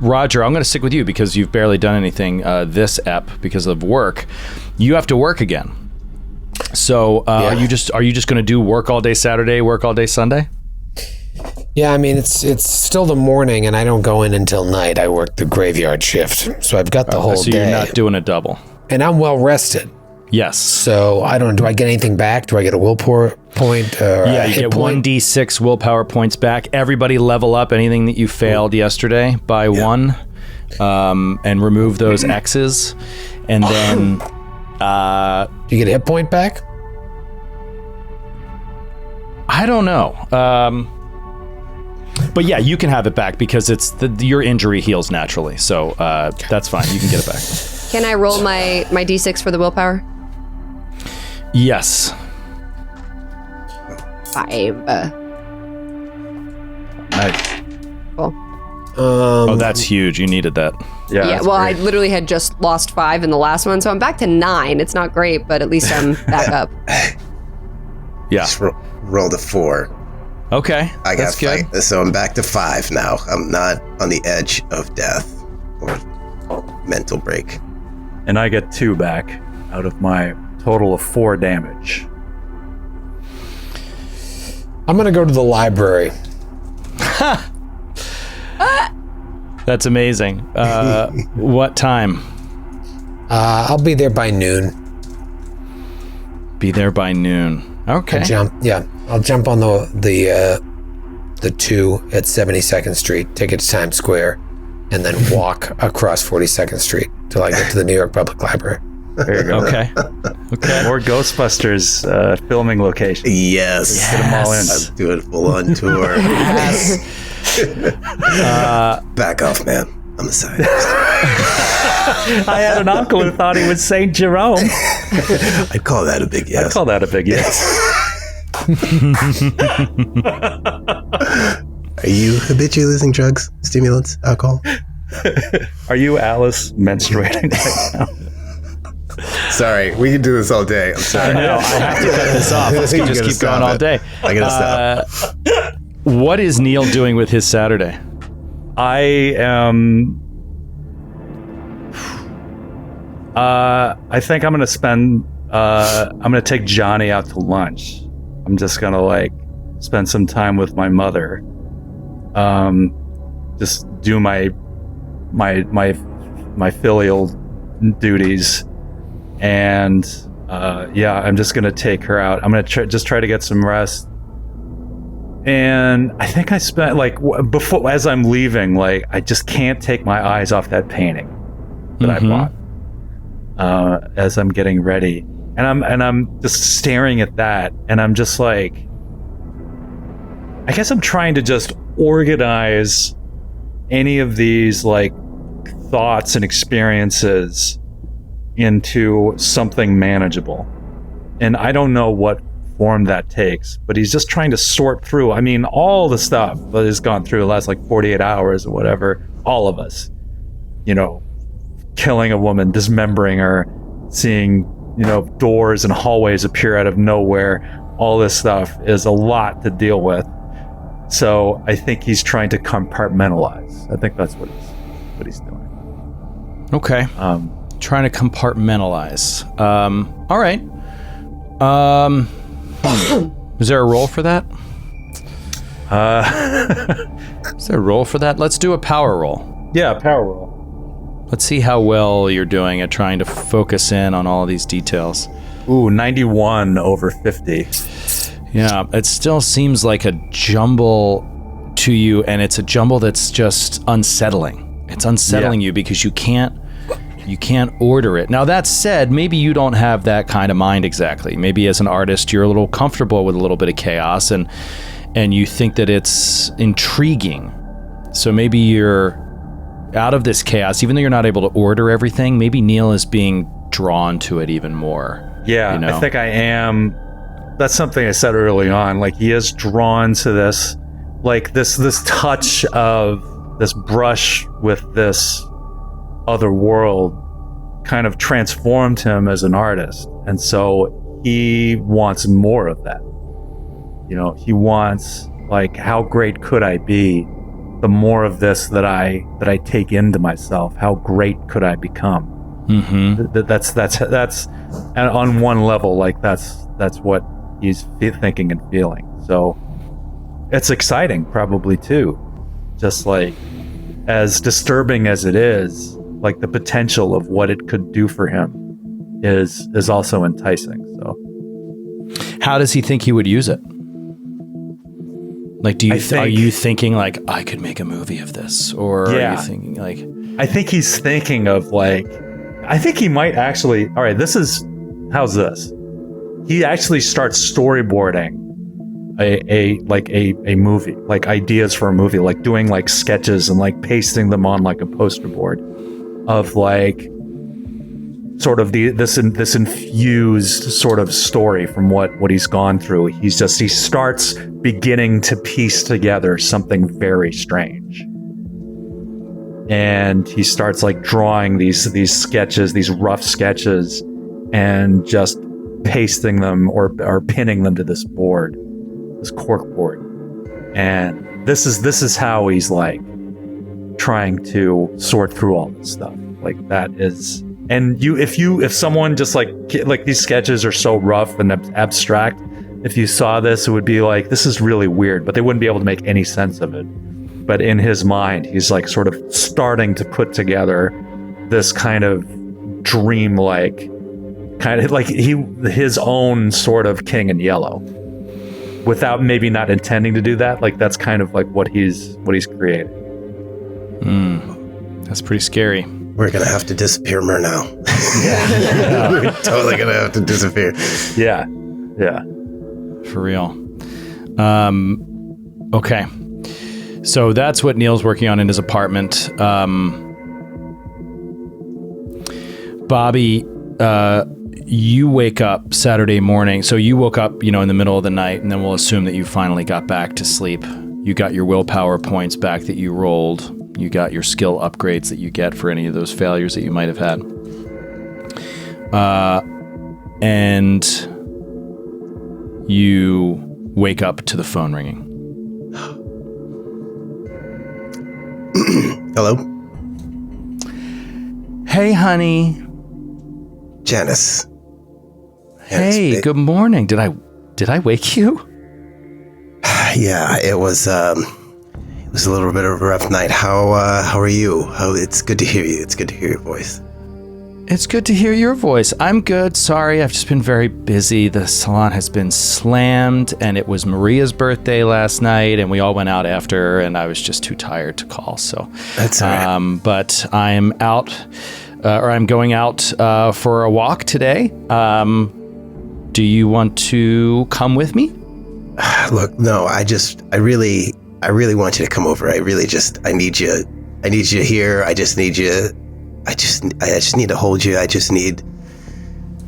Roger, I'm going to stick with you because you've barely done anything this ep because of work. You have to work again. So, are you just going to do work all day Saturday, work all day Sunday? Yeah, I mean, it's still the morning, and I don't go in until night. I work the graveyard shift, so I've got the whole day. So you're not doing a double, and I'm well rested. Yes. So do I get anything back? Do I get a willpower point? Yeah, you get 1d6 willpower points back. Everybody level up anything that you failed yesterday by 1, and remove those X's. And then... do you get a hit point back? I don't know. But yeah, you can have it back because your injury heals naturally. So that's fine. You can get it back. Can I roll my d6 for the willpower? Yes. 5. Nice. Cool. That's huge. You needed that. Yeah. Well, great. I literally had just lost 5 in the last one, so I'm back to 9. It's not great, but at least I'm back up. Yeah. Just rolled a 4. Okay. I got 5, so I'm back to 5 now. I'm not on the edge of death or mental break. And I get 2 back out of my total of 4 damage. I'm going to go to the library. That's amazing. What time? I'll be there by noon. Be there by noon. Okay. I'll jump on the 2 at 72nd Street, take it to Times Square, and then walk across 42nd Street till I get to the New York Public Library. There you go. Okay. More Ghostbusters filming location. Yes. Get them all in. I'm doing full-on tour. Yes. Back off, man. I'm a scientist. I had an uncle who thought he was St. Jerome. I'd call that a big yes. Are you habitually using drugs, stimulants, alcohol? Are you Alice menstruating right now? Sorry, we can do this all day. I'm sorry. No, I have to cut this off. Let's just keep going all day. I gotta stop. What is Neal doing with his Saturday? I am... I think I'm going to spend... I'm going to take Johnny out to lunch. I'm just going to spend some time with my mother. Just do my filial duties. And I'm just going to take her out. I'm going to just try to get some rest. And I think I spent before, as I'm leaving, I just can't take my eyes off that painting that I bought. As I'm getting ready, and I'm just staring at that, and I'm just I guess I'm trying to just organize any of these thoughts and experiences into something manageable. And I don't know what form that takes, but he's just trying to sort through. I mean, all the stuff that has gone through the last 48 hours or whatever, all of us, killing a woman, dismembering her, seeing, doors and hallways appear out of nowhere. All this stuff is a lot to deal with. So I think he's trying to compartmentalize. I think that's what he's doing. Okay. Trying to compartmentalize. All right. Is there a roll for that? Is there a roll for that? Let's do a power roll. Yeah, power roll. Let's see how well you're doing at trying to focus in on all of these details. Ooh, 91 over 50. Yeah, it still seems like a jumble to you, and it's a jumble that's just unsettling. It's unsettling you because you can't You can't order it. Now, that said, maybe you don't have that kind of mind exactly. Maybe as an artist, you're a little comfortable with a little bit of chaos and you think that it's intriguing. So maybe you're out of this chaos, even though you're not able to order everything, maybe Neal is being drawn to it even more. Yeah, you know? I think I am. That's something I said early on. Like, he is drawn to this, like this touch of this brush with this other world kind of transformed him as an artist. And so he wants more of that. You know, he wants, like, how great could I be? The more of this that I take into myself, how great could I become? Mm-hmm. That's and on one level, like that's what he's thinking and feeling. So it's exciting, probably too. Just like, as disturbing as it is, like the potential of what it could do for him is also enticing. So, how does he think he would use it? Like, are you thinking like, I could make a movie of this, or are you thinking like? I think he's thinking of like, I think he might actually. All right, how's this? He actually starts storyboarding a movie, like ideas for a movie, like doing like sketches and like pasting them on like a poster board of like sort of this infused sort of story from what he's gone through. He starts beginning to piece together something very strange. And he starts like drawing these sketches, these rough sketches, and just pasting them or pinning them to this board, this cork board. And this is how he's like trying to sort through all this stuff. Like, that is, and if someone just like these sketches are so rough and abstract, if you saw this, it would be like, this is really weird, but they wouldn't be able to make any sense of it. But in his mind, he's like sort of starting to put together this kind of dream-like, kind of like his own sort of King in Yellow, without maybe not intending to do that. Like, that's kind of like what he's creating. That's pretty scary. We're gonna have to disappear more now. Yeah. We're totally gonna have to disappear. Yeah, for real. Okay. So that's what Neal's working on in his apartment. Bobby, you wake up Saturday morning. So you woke up, in the middle of the night, and then we'll assume that you finally got back to sleep. You got your willpower points back that you rolled. You got your skill upgrades that you get for any of those failures that you might have had. And you wake up to the phone ringing. Hello? Hey, honey. Janice. Hey, good morning. Did I wake you? Yeah, it was a little bit of a rough night. How are you? It's good to hear you. It's good to hear your voice. It's good to hear your voice. I'm good. Sorry, I've just been very busy. The salon has been slammed, and it was Maria's birthday last night, and we all went out after, and I was just too tired to call. So that's all right. But I'm out, or I'm going out for a walk today. Do you want to come with me? Look, no. I really want you to come over. I need you. I need you here. I just need you. I just need to hold you. I just need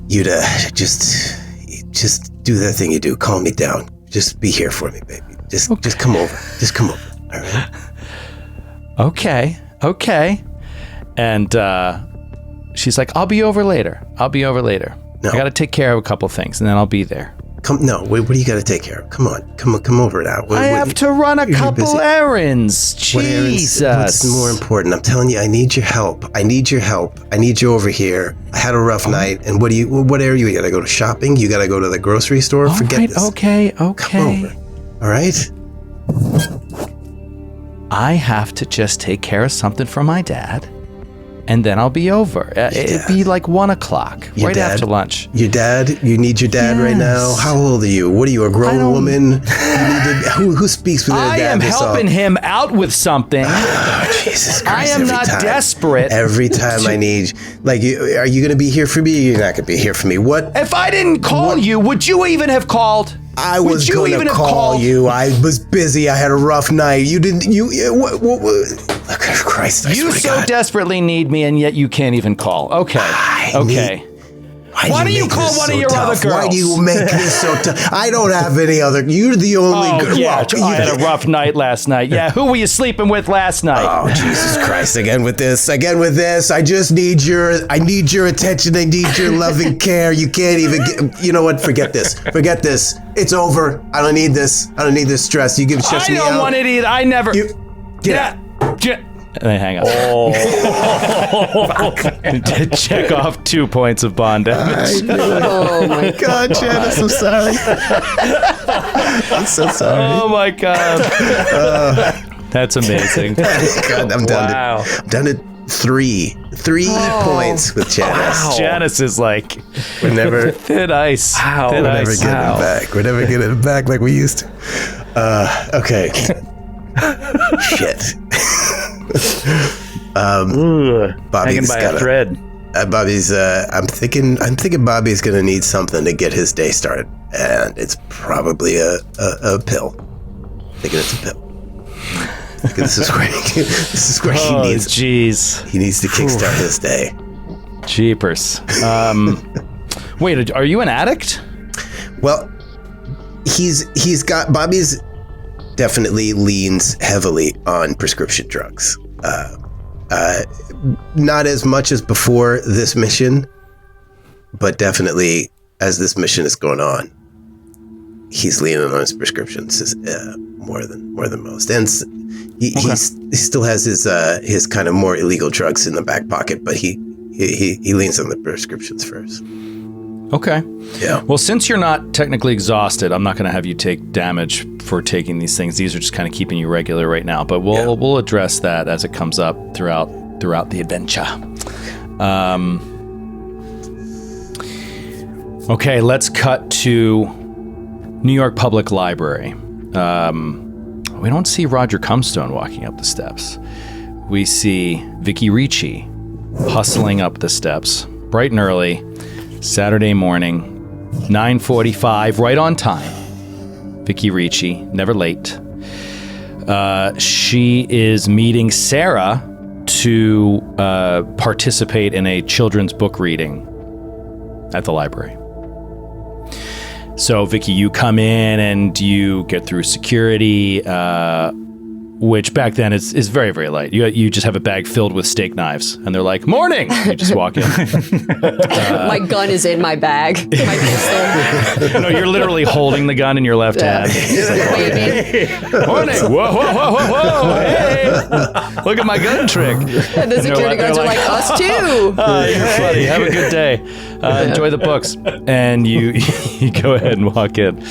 you to just do the thing you do. Calm me down. Just be here for me, baby. Just come over. Just come over. All right. Okay. And she's like, I'll be over later. No. I got to take care of a couple things, and then I'll be there. What do you got to take care of? Come on, come over now. I have to run a couple errands. Jesus. What's more important? I'm telling you, I need your help. I need you over here. I had a rough night, and what area you got to go to shopping? You got to go to the grocery store? Forget this. Okay. Come over. All right? I have to just take care of something for my dad. and then I'll be over. It'd be like 1 o'clock, right after lunch. Your dad? You need your dad right now? How old are you? What are you, a grown woman? You need to, who speaks with their dad? I am helping him out with something. Oh, Jesus Christ. I am not desperate. Every time I need, like, are you going to be here for me? You're not going to be here for me. What? If I didn't call you, would you even have called? I was going to call you. I was busy. I had a rough night. You didn't. Christ! You so desperately need me, and yet you can't even call. Okay. Why do you call one of your other girls? Why do you make this so tough? I don't have any other. You're the only girl. Yeah, I had a rough night last night. Yeah, who were you sleeping with last night? Oh, Jesus Christ! Again with this. I just need your attention. I need your loving care. You can't even get. You know what? Forget this. It's over. I don't need this. I don't need this stress. You give stress me out. I don't want it either. I never. Get out. And they hang up. Check off 2 points of bond damage. Oh my God, Janice, I'm sorry. I'm so sorry. Oh my God. That's amazing. God, I'm down to 3 points with Janice. Wow. Janice is like, we're never thin ice. Wow. We're never getting it back. We're never getting it back like we used to. Okay. Shit. Bobby's hanging by a thread. Bobby's. I'm thinking Bobby's gonna need something to get his day started, and it's probably a pill. I'm thinking it's a pill. This is where he needs. Jeez. He needs to kickstart his day. Jeepers. Wait, are you an addict? Well, he's got Bobby's. Definitely leans heavily on prescription drugs. Not as much as before this mission, but definitely as this mission is going on, he's leaning on his prescriptions more than most. And he still has his kind of more illegal drugs in the back pocket, but he leans on the prescriptions first. Okay. Yeah. Well, since you're not technically exhausted, I'm not going to have you take damage for taking these things. These are just kind of keeping you regular right now, but we'll address that as it comes up throughout the adventure. Okay, let's cut to New York Public Library. We don't see Roger Comstone walking up the steps. We see Vicky Ricci hustling up the steps bright and early. Saturday morning, 9:45, right on time. Vicky Ricci, never late. She is meeting Sarah to participate in a children's book reading at the library. So, Vicky, you come in and you get through security, which back then is very, very light. You just have a bag filled with steak knives, and they're like, "Morning!" You just walk in. My gun is in my bag. My pistol. No, you're literally holding the gun in your left hand. Morning! Whoa, whoa, whoa, whoa, whoa! Hey! Look at my gun trick. And the security guards are like, us too. You're funny. Have a good day. Enjoy the books. And you go ahead and walk in.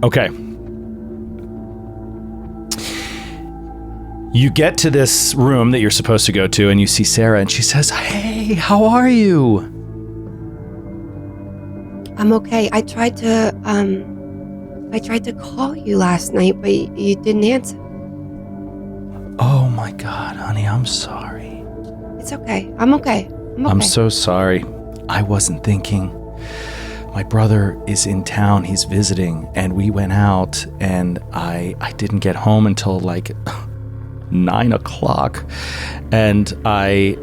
Okay. You get to this room that you're supposed to go to, and you see Sarah, and she says, "Hey, how are you?" I'm okay. I tried to call you last night, but you didn't answer. Oh my God, honey, I'm sorry. It's okay. I'm okay. I'm so sorry. I wasn't thinking. My brother is in town. He's visiting, and we went out, and I didn't get home until like 9 o'clock, and I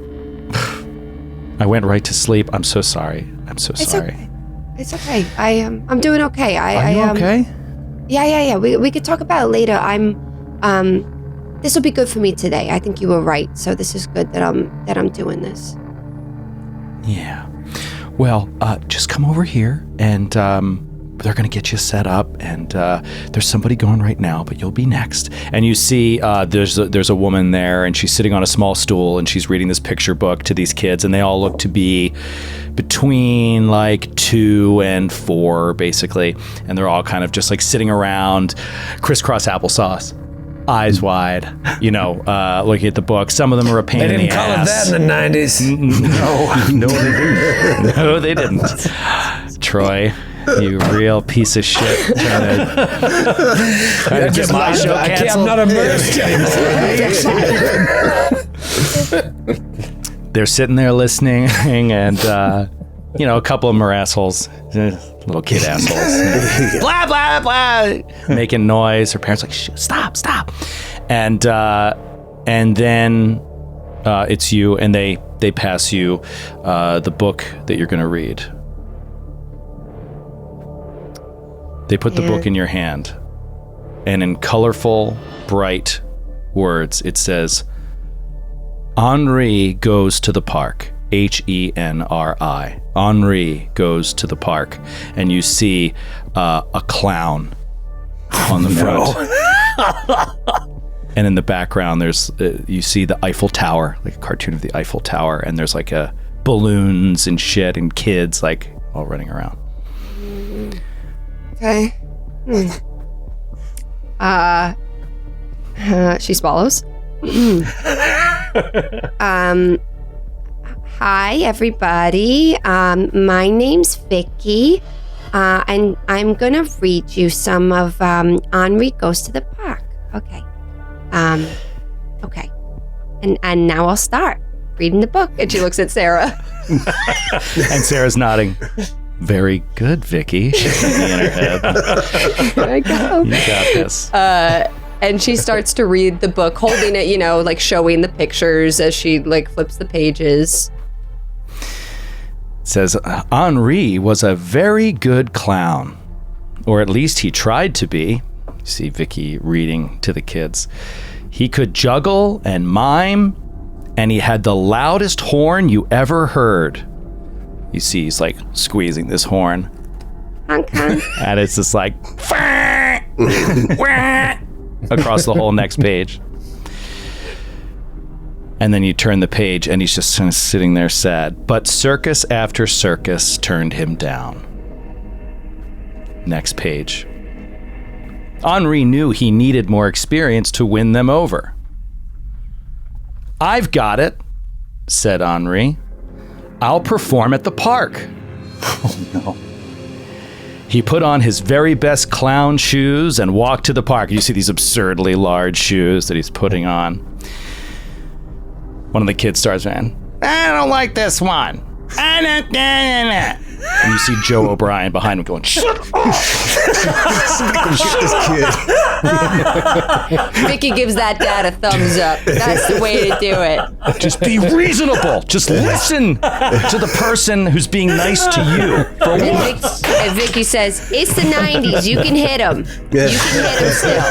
went right to sleep. I'm so sorry. I'm so sorry. Okay. It's okay. I'm doing okay. Are you okay? Yeah. We could talk about it later. This will be good for me today. I think you were right. So this is good that I'm doing this. Yeah. Well, just come over here, and they're going to get you set up, and there's somebody going right now, but you'll be next. And you see there's a woman there, and she's sitting on a small stool, and she's reading this picture book to these kids, and they all look to be between like 2 and 4, basically. And they're all kind of just like sitting around, crisscross applesauce. eyes wide, looking at the book. Some of them are a pain They in the didn't call it ass. that in the 90s. No, they didn't. No, they didn't. Troy, you real piece of shit. Trying to get my show canceled. I'm not immersed anymore. They're sitting there listening, and a couple of them are assholes, little kid assholes. Blah blah blah, making noise. Her parents are like, stop, and then it's you, and they pass you the book that you're going to read. They put the book in your hand, and in colorful, bright words, it says, Henri goes to the park. Henri. Henri goes to the park. And you see a clown on the front. And in the background, there's you see the Eiffel Tower, like a cartoon of the Eiffel Tower. And there's like balloons and shit and kids like all running around. Okay. She swallows. Hi, everybody. My name's Vicky, and I'm gonna read you some of Henri Goes to the Park. Okay. Okay. And now I'll start reading the book. And she looks at Sarah. And Sarah's nodding. Very good, Vicky. She's thinking in her head. Here I go. You got this. And she starts to read the book, holding it, like showing the pictures as she like flips the pages. It says, Henri was a very good clown, or at least he tried to be. You see Vicky reading to the kids. He could juggle and mime, and he had the loudest horn you ever heard. You see he's like squeezing this horn. Okay. And it's just like across the whole next page. And then you turn the page and he's just kind of sitting there sad. But circus after circus turned him down. Next page. Henri knew he needed more experience to win them over. I've got it, said Henri. I'll perform at the park. Oh, no. He put on his very best clown shoes and walked to the park. You see these absurdly large shoes that he's putting on. One of the kids starts, man, I don't like this one. And you see Joe O'Brien behind him going, shut up. Vicky gives that dad a thumbs up. That's the way to do it. Just be reasonable. Just listen to the person who's being nice to you. And Vicky says, it's the 90s. You can hit him. You can hit him still.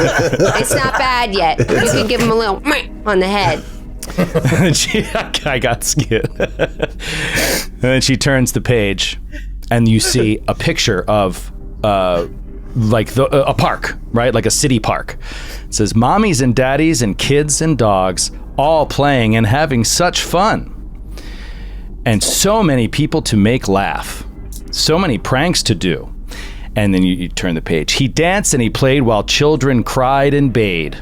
It's not bad yet. You can give him a little on the head. I got scared. And then she turns the page, and you see a picture of a park, right? Like a city park. It says, mommies and daddies and kids and dogs all playing and having such fun. And so many people to make laugh. So many pranks to do. And then you turn the page. He danced and he played while children cried and bayed.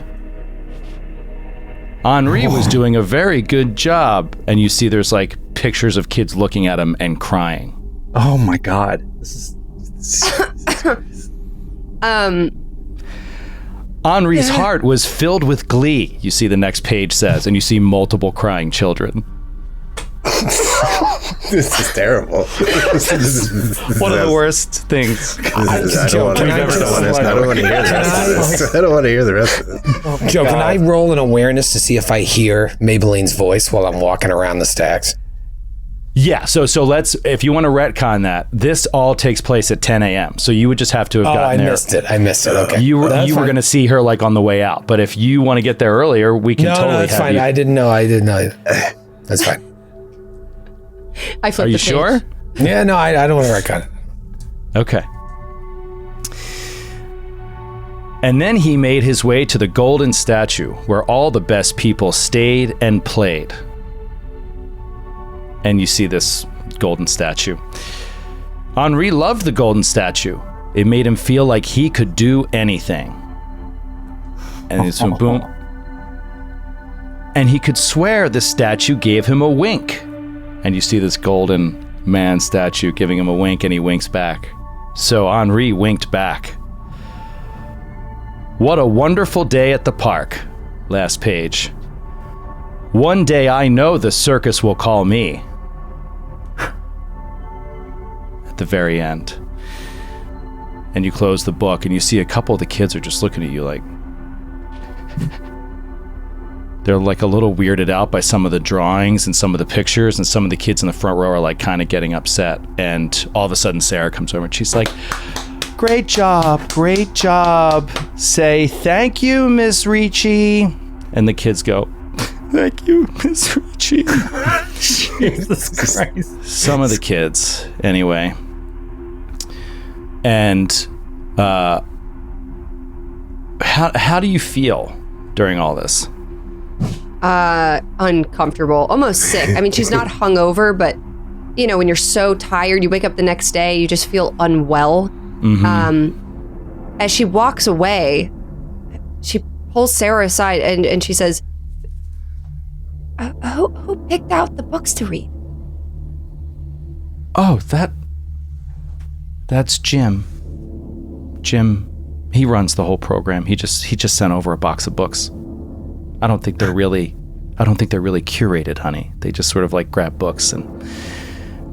Henri was doing a very good job. And you see there's like pictures of kids looking at him and crying. Oh my God. This is... Henri's heart was filled with glee, you see the next page says, and you see multiple crying children. This is terrible. This is One of the worst things. I don't want to hear the rest of this. I don't want to hear the rest of this. Joe, can I roll an awareness to see if I hear Maybelline's voice while I'm walking around the stacks? Yeah, so let's, if you want to retcon that, this all takes place at 10 a.m. So you would just have to have gotten there. I missed it. Okay. You were going to see her like on the way out. But if you want to get there earlier, we can totally that's have fine. you. I didn't know. That's fine. I flipped Are you the page. sure? Yeah, no, I don't want to retcon it. Okay. And then he made his way to the golden statue where all the best people stayed and played. And you see this golden statue. Henri loved the golden statue. It made him feel like he could do anything. And it's boom. And he could swear the statue gave him a wink. And you see this golden man statue giving him a wink, and he winks back. So Henri winked back. What a wonderful day at the park. Last page. One day I know the circus will call me. At the very end. And you close the book, and you see a couple of the kids are just looking at you like... They're like a little weirded out by some of the drawings and some of the pictures, and some of the kids in the front row are like kind of getting upset. And all of a sudden Sarah comes over and she's like, great job. Say thank you, Miss Ricci. And the kids go, thank you, Miss Ricci. Jesus Christ. Some of the kids, anyway. And how do you feel during all this? Uncomfortable, almost sick. I mean, she's not hungover, but you know, when you're so tired, you wake up the next day, you just feel unwell. Mm-hmm. As she walks away, she pulls Sarah aside and she says, who picked out the books to read? Oh, that's Jim. Jim, he runs the whole program. He just sent over a box of books. I don't think they're really curated, honey. They just sort of like grab books and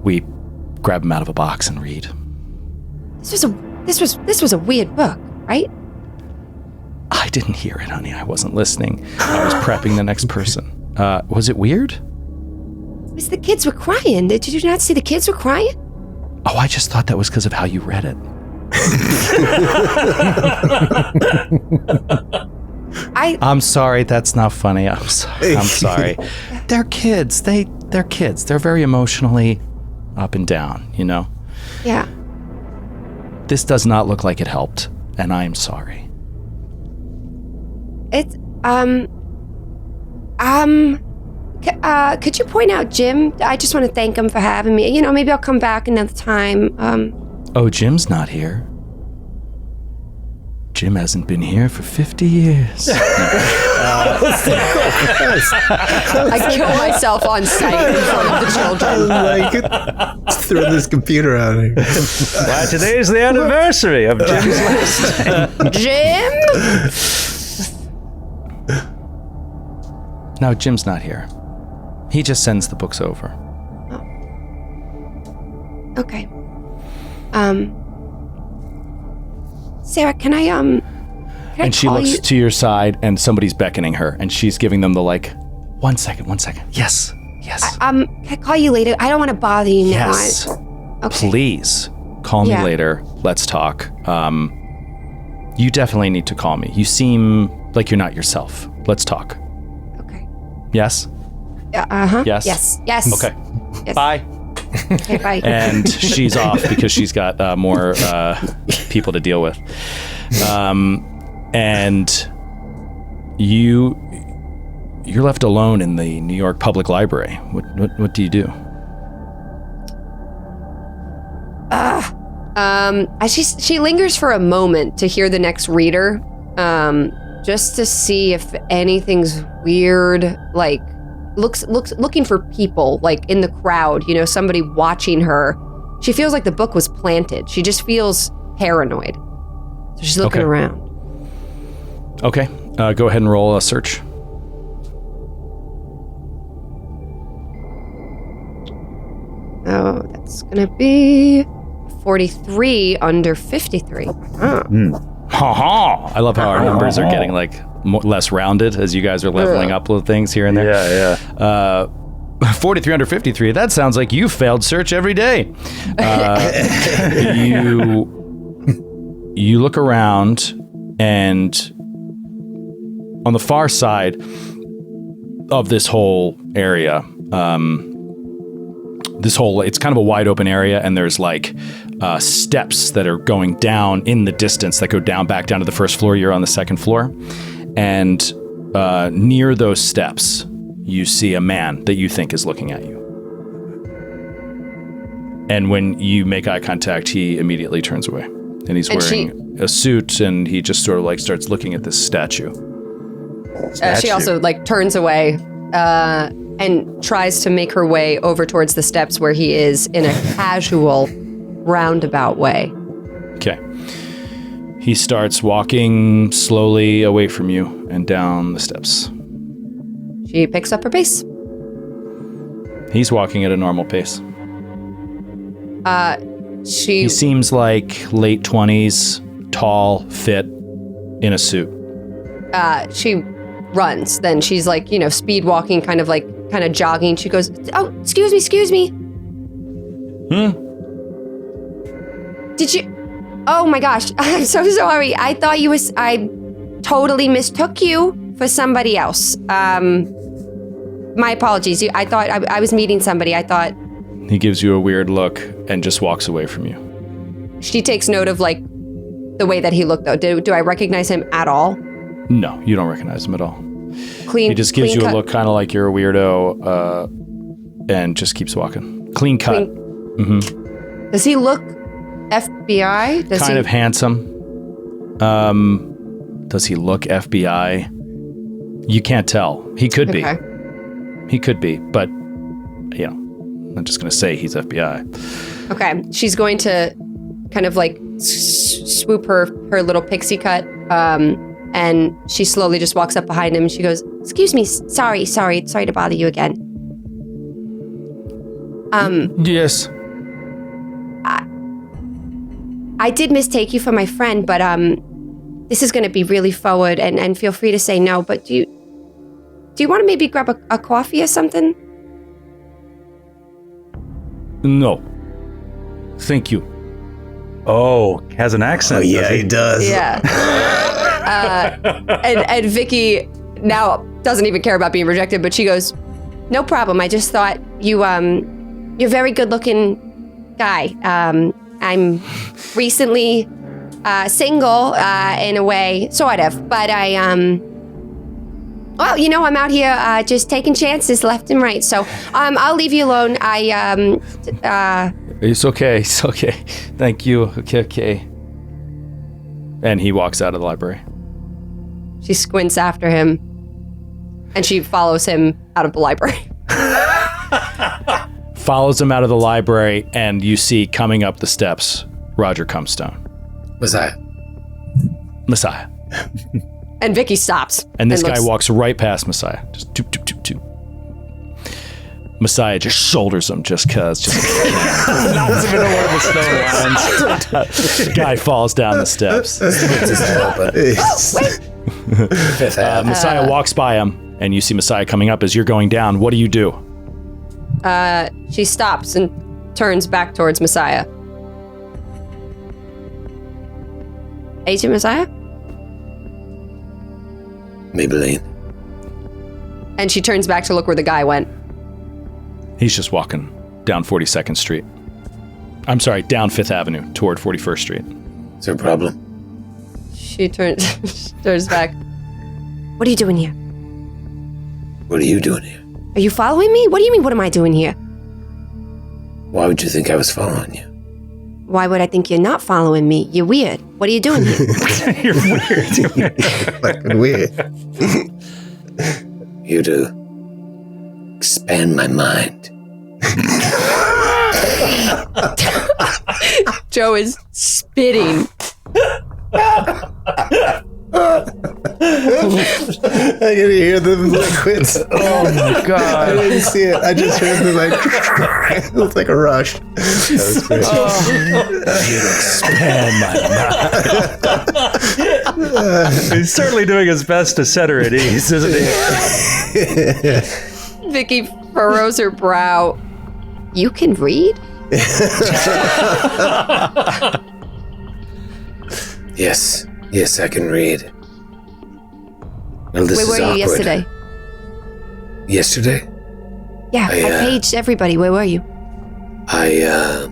we grab them out of a box and read. This was a weird book, right? I didn't hear it, honey. I wasn't listening. I was prepping the next person. Was it weird? The kids were crying. Did you not see the kids were crying? Oh, I just thought that was because of how you read it. I'm sorry, that's not funny. I'm sorry. They're kids. They're kids. They're very emotionally up and down, you know? Yeah. This does not look like it helped, and I'm sorry. It's, could you point out Jim? I just want to thank him for having me. You know, maybe I'll come back another time. Oh, Jim's not here. Jim hasn't been here for 50 years. I kill myself on sight in front of the children. Like, throw this computer out here. Why, today's the anniversary of Jim's last name. Jim? No, Jim's not here. He just sends the books over. Oh. Okay. Sarah, can I and she looks to your side and somebody's beckoning her and she's giving them the like, one second. Yes. Can I call you later? I don't want to bother you now. Yes. Okay. Please call me later. Let's talk. You definitely need to call me. You seem like you're not yourself. Let's talk. Okay. Yes? Uh-huh. Yes? Yes. Okay. Yes. Bye. Okay, bye. And she's off because she's got more people to deal with. And you're left alone in the New York Public Library. What do you do? She lingers for a moment to hear the next reader, just to see if anything's weird, like looking for people like in the crowd, you know, somebody watching her. She feels like the book was planted. She just feels paranoid. So she's looking around. Okay. Go ahead and roll a search. Oh, that's gonna be 43 under 53. Ha! I love how our numbers are getting like less rounded as you guys are leveling up little things here and there. Yeah. 43 under 53. That sounds like you failed search every day. You look around, and on the far side of this whole area, it's kind of a wide open area, and there's like steps that are going down in the distance that go back down to the first floor. You're on the second floor. And near those steps, you see a man that you think is looking at you. And when you make eye contact, he immediately turns away. And he's wearing a suit, and he just sort of like starts looking at this statue. She also like turns away and tries to make her way over towards the steps where he is in a casual, roundabout way. Okay. He starts walking slowly away from you and down the steps. She picks up her pace. He's walking at a normal pace. He seems like late 20s, tall, fit, in a suit. She runs. Then she's like, speed walking, kind of jogging. She goes, "Oh, excuse me. Did you? Oh my gosh, I'm so sorry. I thought I totally mistook you for somebody else. My apologies. I thought I was meeting somebody. I thought." He gives you a weird look and just walks away from you. She takes note of like the way that he looked though. Do I recognize him at all? No, you don't recognize him at all. Clean. He just gives you a look kind of like you're a weirdo and just keeps walking. Clean cut. Mm-hmm. Does he look FBI? Kind of handsome. Does he look FBI? You can't tell. He could be. He could be, but I'm just going to say he's FBI. Okay. She's going to kind of like swoop her little pixie cut, and she slowly just walks up behind him and she goes, "Excuse me, sorry to bother you again." Yes. I did mistake you for my friend, but this is going to be really forward, and feel free to say no, but do you want to maybe grab a coffee or something? No. Thank you. Oh, has an accent. Oh, yeah, he does. Yeah. And Vicky now doesn't even care about being rejected, but she goes, "No problem. I just thought you're a very good looking guy. I'm recently single in a way, sort of, but I'm out here just taking chances left and right. So I'll leave you alone. It's okay. Thank you. Okay. And he walks out of the library. She squints after him, and she follows him out of the library. Follows him out of the library, and you see coming up the steps, Roger Comstone. Messiah. And Vicky stops. And this guy walks right past Messiah. Just toop, toop, toop, toop. Messiah just shoulders him just cause. Knocks him into one of the stone lines. Guy falls down the steps. Messiah walks by him, and you see Messiah coming up as you're going down. What do you do? She stops and turns back towards Messiah. Agent Messiah? Maybelline. And she turns back to look where the guy went. He's just walking down 42nd Street. I'm sorry, down 5th Avenue toward 41st Street. Is there a problem? She turns back. What are you doing here? What are you doing here? Are you following me? What do you mean, what am I doing here? Why would you think I was following you? Why would I think you're not following me? You're weird. What are you doing here? You're weird. Fucking weird. You do. Expand my mind. Joe is spitting. I can hear the liquids. Oh my god. I didn't see it. I just heard the it was like a rush. That was great. He's certainly doing his best to set her at ease, isn't he? Vicky furrows her brow. You can read? Yes, I can read. Well, this Where were you yesterday? Yesterday? Yeah, I paged everybody. Where were you? I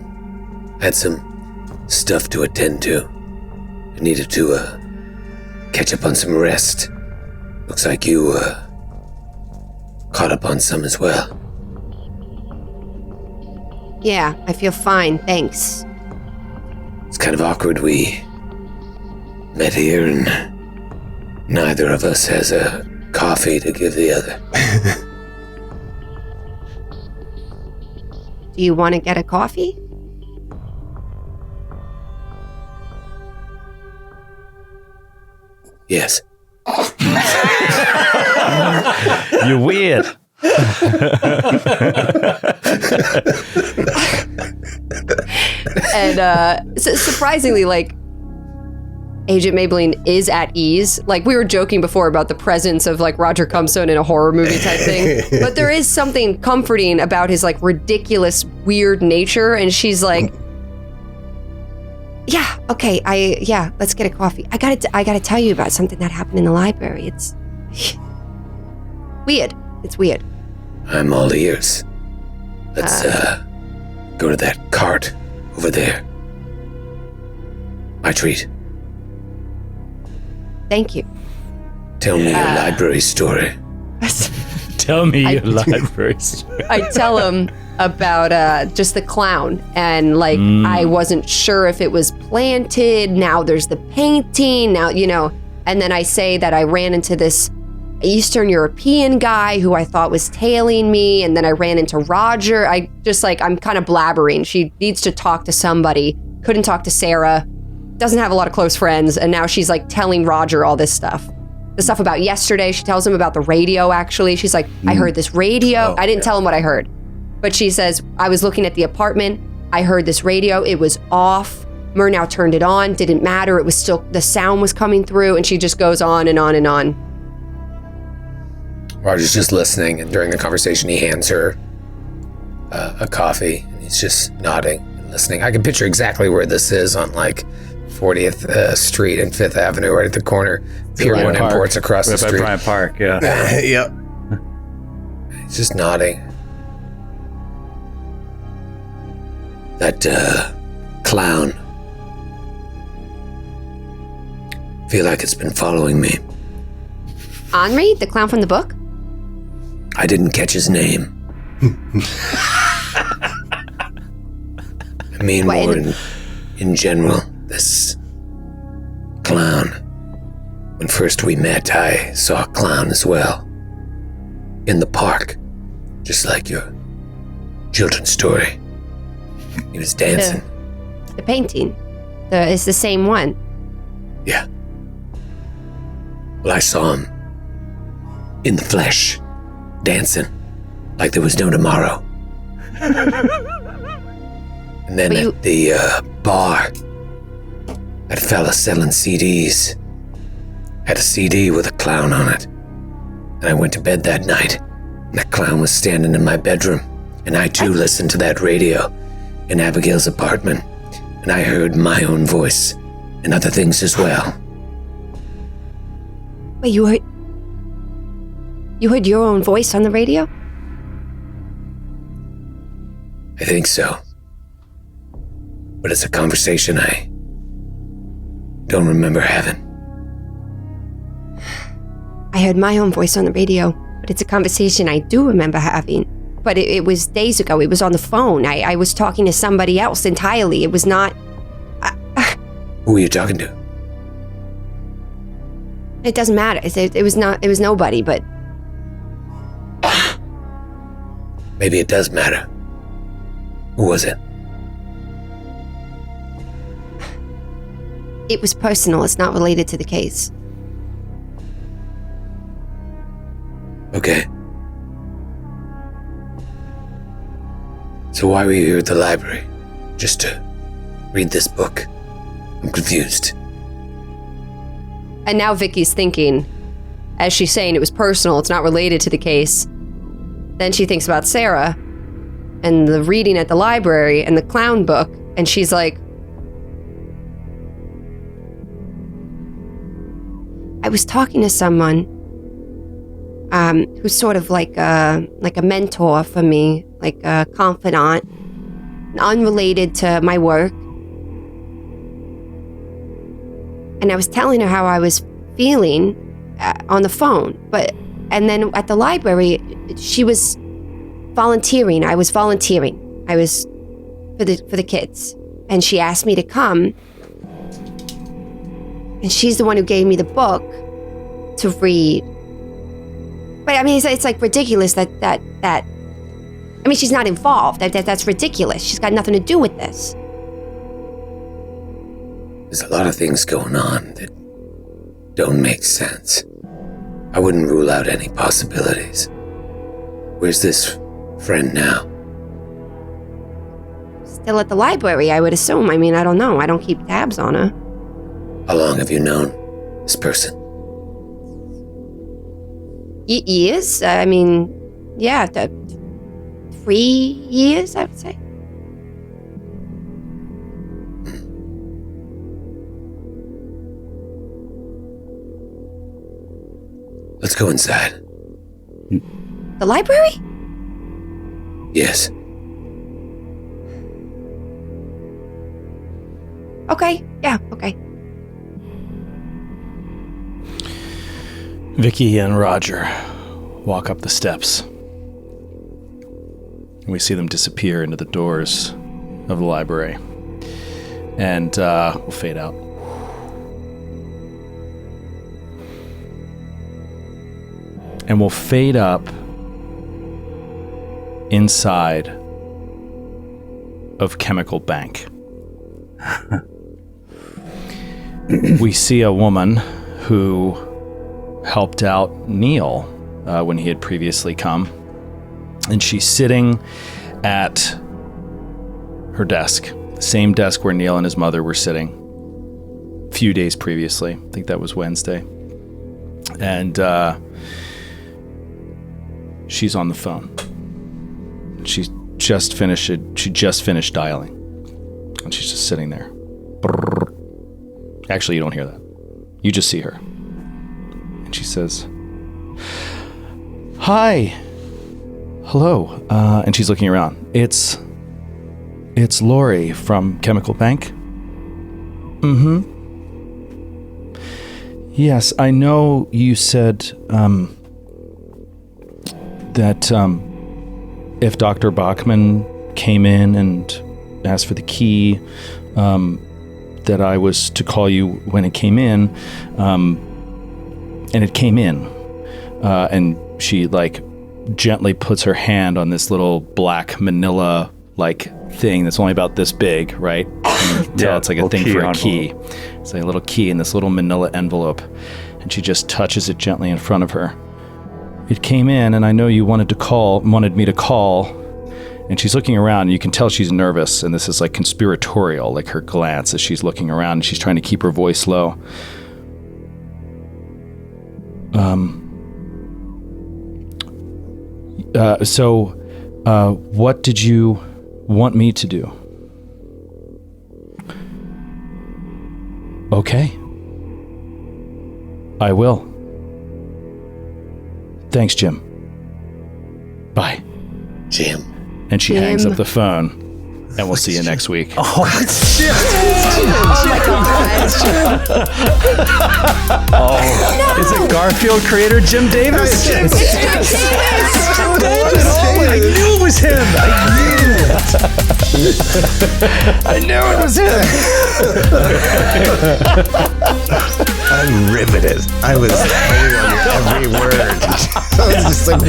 had some stuff to attend to. I needed to catch up on some rest. Looks like you caught up on some as well. Yeah, I feel fine, thanks. It's kind of awkward. We met here and neither of us has a coffee to give the other. Do you want to get a coffee? Yes. You're weird. And surprisingly, like, Agent Maybelline is at ease. Like, we were joking before about the presence of, like, Roger Comstone in a horror movie type thing. But there is something comforting about his, like, ridiculous, weird nature. And she's like, yeah, okay, let's get a coffee. I gotta tell you about something that happened in the library. It's weird. It's weird. I'm all ears. Let's go to that cart over there. My treat. Thank you. Tell me your library story. Tell me your library story. I tell him about just the clown, and like I wasn't sure if it was planted. Now there's the painting. Now, you know, and then I say that I ran into this Eastern European guy who I thought was tailing me, and then I ran into Roger. I'm kind of blabbering. She needs to talk to somebody. Couldn't talk to Sarah. Doesn't have a lot of close friends, and now she's like telling Roger all this stuff. The stuff about yesterday. She tells him about the radio, actually. She's like, I heard this radio. I didn't tell him what I heard. But she says, I was looking at the apartment. I heard this radio. It was off. Murnau turned it on. Didn't matter. It was still, the sound was coming through. And she just goes on and on and on. Roger's just listening, and during the conversation, he hands her a coffee, and he's just nodding and listening. I can picture exactly where this is on like 40th Street and 5th Avenue, right at the corner. Pier 1 Imports across the street. Bryant Park, yeah. Yep. He's just nodding. That clown. Feel like it's been following me. Henri, the clown from the book? I didn't catch his name. I mean, more in general, this clown. When first we met, I saw a clown as well. In the park. Just like your children's story. He was dancing. The painting. It's the same one. Yeah. Well, I saw him in the flesh, dancing like there was no tomorrow. And then at the bar, that fella selling CDs had a CD with a clown on it. And I went to bed that night, and that clown was standing in my bedroom, and I too listened to that radio in Abigail's apartment, and I heard my own voice and other things as well. Wait, you heard your own voice on the radio? I think so. But it's a conversation I don't remember having. I heard my own voice on the radio, but it's a conversation I do remember having. But it was days ago. It was on the phone. I was talking to somebody else entirely. It was not... Who were you talking to? It doesn't matter. It was nobody, but... Maybe it does matter. Who was it? It was personal. It's not related to the case. Okay. So why were you here at the library? Just to read this book? I'm confused. And now Vicky's thinking, as she's saying it was personal, it's not related to the case. Then she thinks about Sarah and the reading at the library and the clown book, and she's like, I was talking to someone who's sort of like a mentor for me, like a confidant, unrelated to my work. And I was telling her how I was feeling on the phone, and then at the library, she was volunteering. I was volunteering. I was for the kids, and she asked me to come. And she's the one who gave me the book to read. But I mean, it's like ridiculous that. I mean, she's not involved. That's ridiculous. She's got nothing to do with this. There's a lot of things going on that don't make sense. I wouldn't rule out any possibilities. Where's this friend now? Still at the library, I would assume. I mean, I don't know. I don't keep tabs on her. How long have you known this person? Years? I mean, yeah, 3 years, I would say. Let's go inside. The library? Yes. Okay, yeah, okay. Vicky and Roger walk up the steps. We see them disappear into the doors of the library. And we'll fade out. And we'll fade up inside of Chemical Bank. We see a woman who helped out Neal when he had previously come. And she's sitting at her desk, the same desk where Neal and his mother were sitting a few days previously. I think that was Wednesday. And she's on the phone. She just finished dialing. And she's just sitting there. Brrr. Actually, you don't hear that. You just see her. And she says, "Hi. Hello." And she's looking around. It's Lori from Chemical Bank. Mm-hmm. Yes, I know you said that if Dr. Bachman came in and asked for the key, that I was to call you when it came in, and it came in, and she gently puts her hand on this little black manila thing that's only about this big, right? Yeah, it's like a thing for a key. It's like a little key in this little manila envelope, and she just touches it gently in front of her. It came in, and I know you wanted me to call. And she's looking around, and you can tell she's nervous, and this is conspiratorial, her glance as she's looking around, and she's trying to keep her voice low. So what did you want me to do? Okay. I will. Thanks, Jim. Bye. Jim. And she hangs up the phone, and we'll see you next week. Oh, shit! Oh my god! Is it Garfield creator Jim Davis? Jim Davis! I knew it was him! I knew it was him! I'm riveted. I was hanging on your every word. I was just what?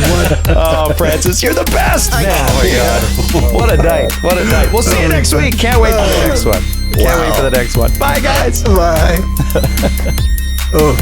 Oh, Francis, you're the best! Man, oh my God. What a night. What a night. We'll see you next week. Can't wait for the next one. Can't wait for the next one. Bye, guys. Bye. Oh.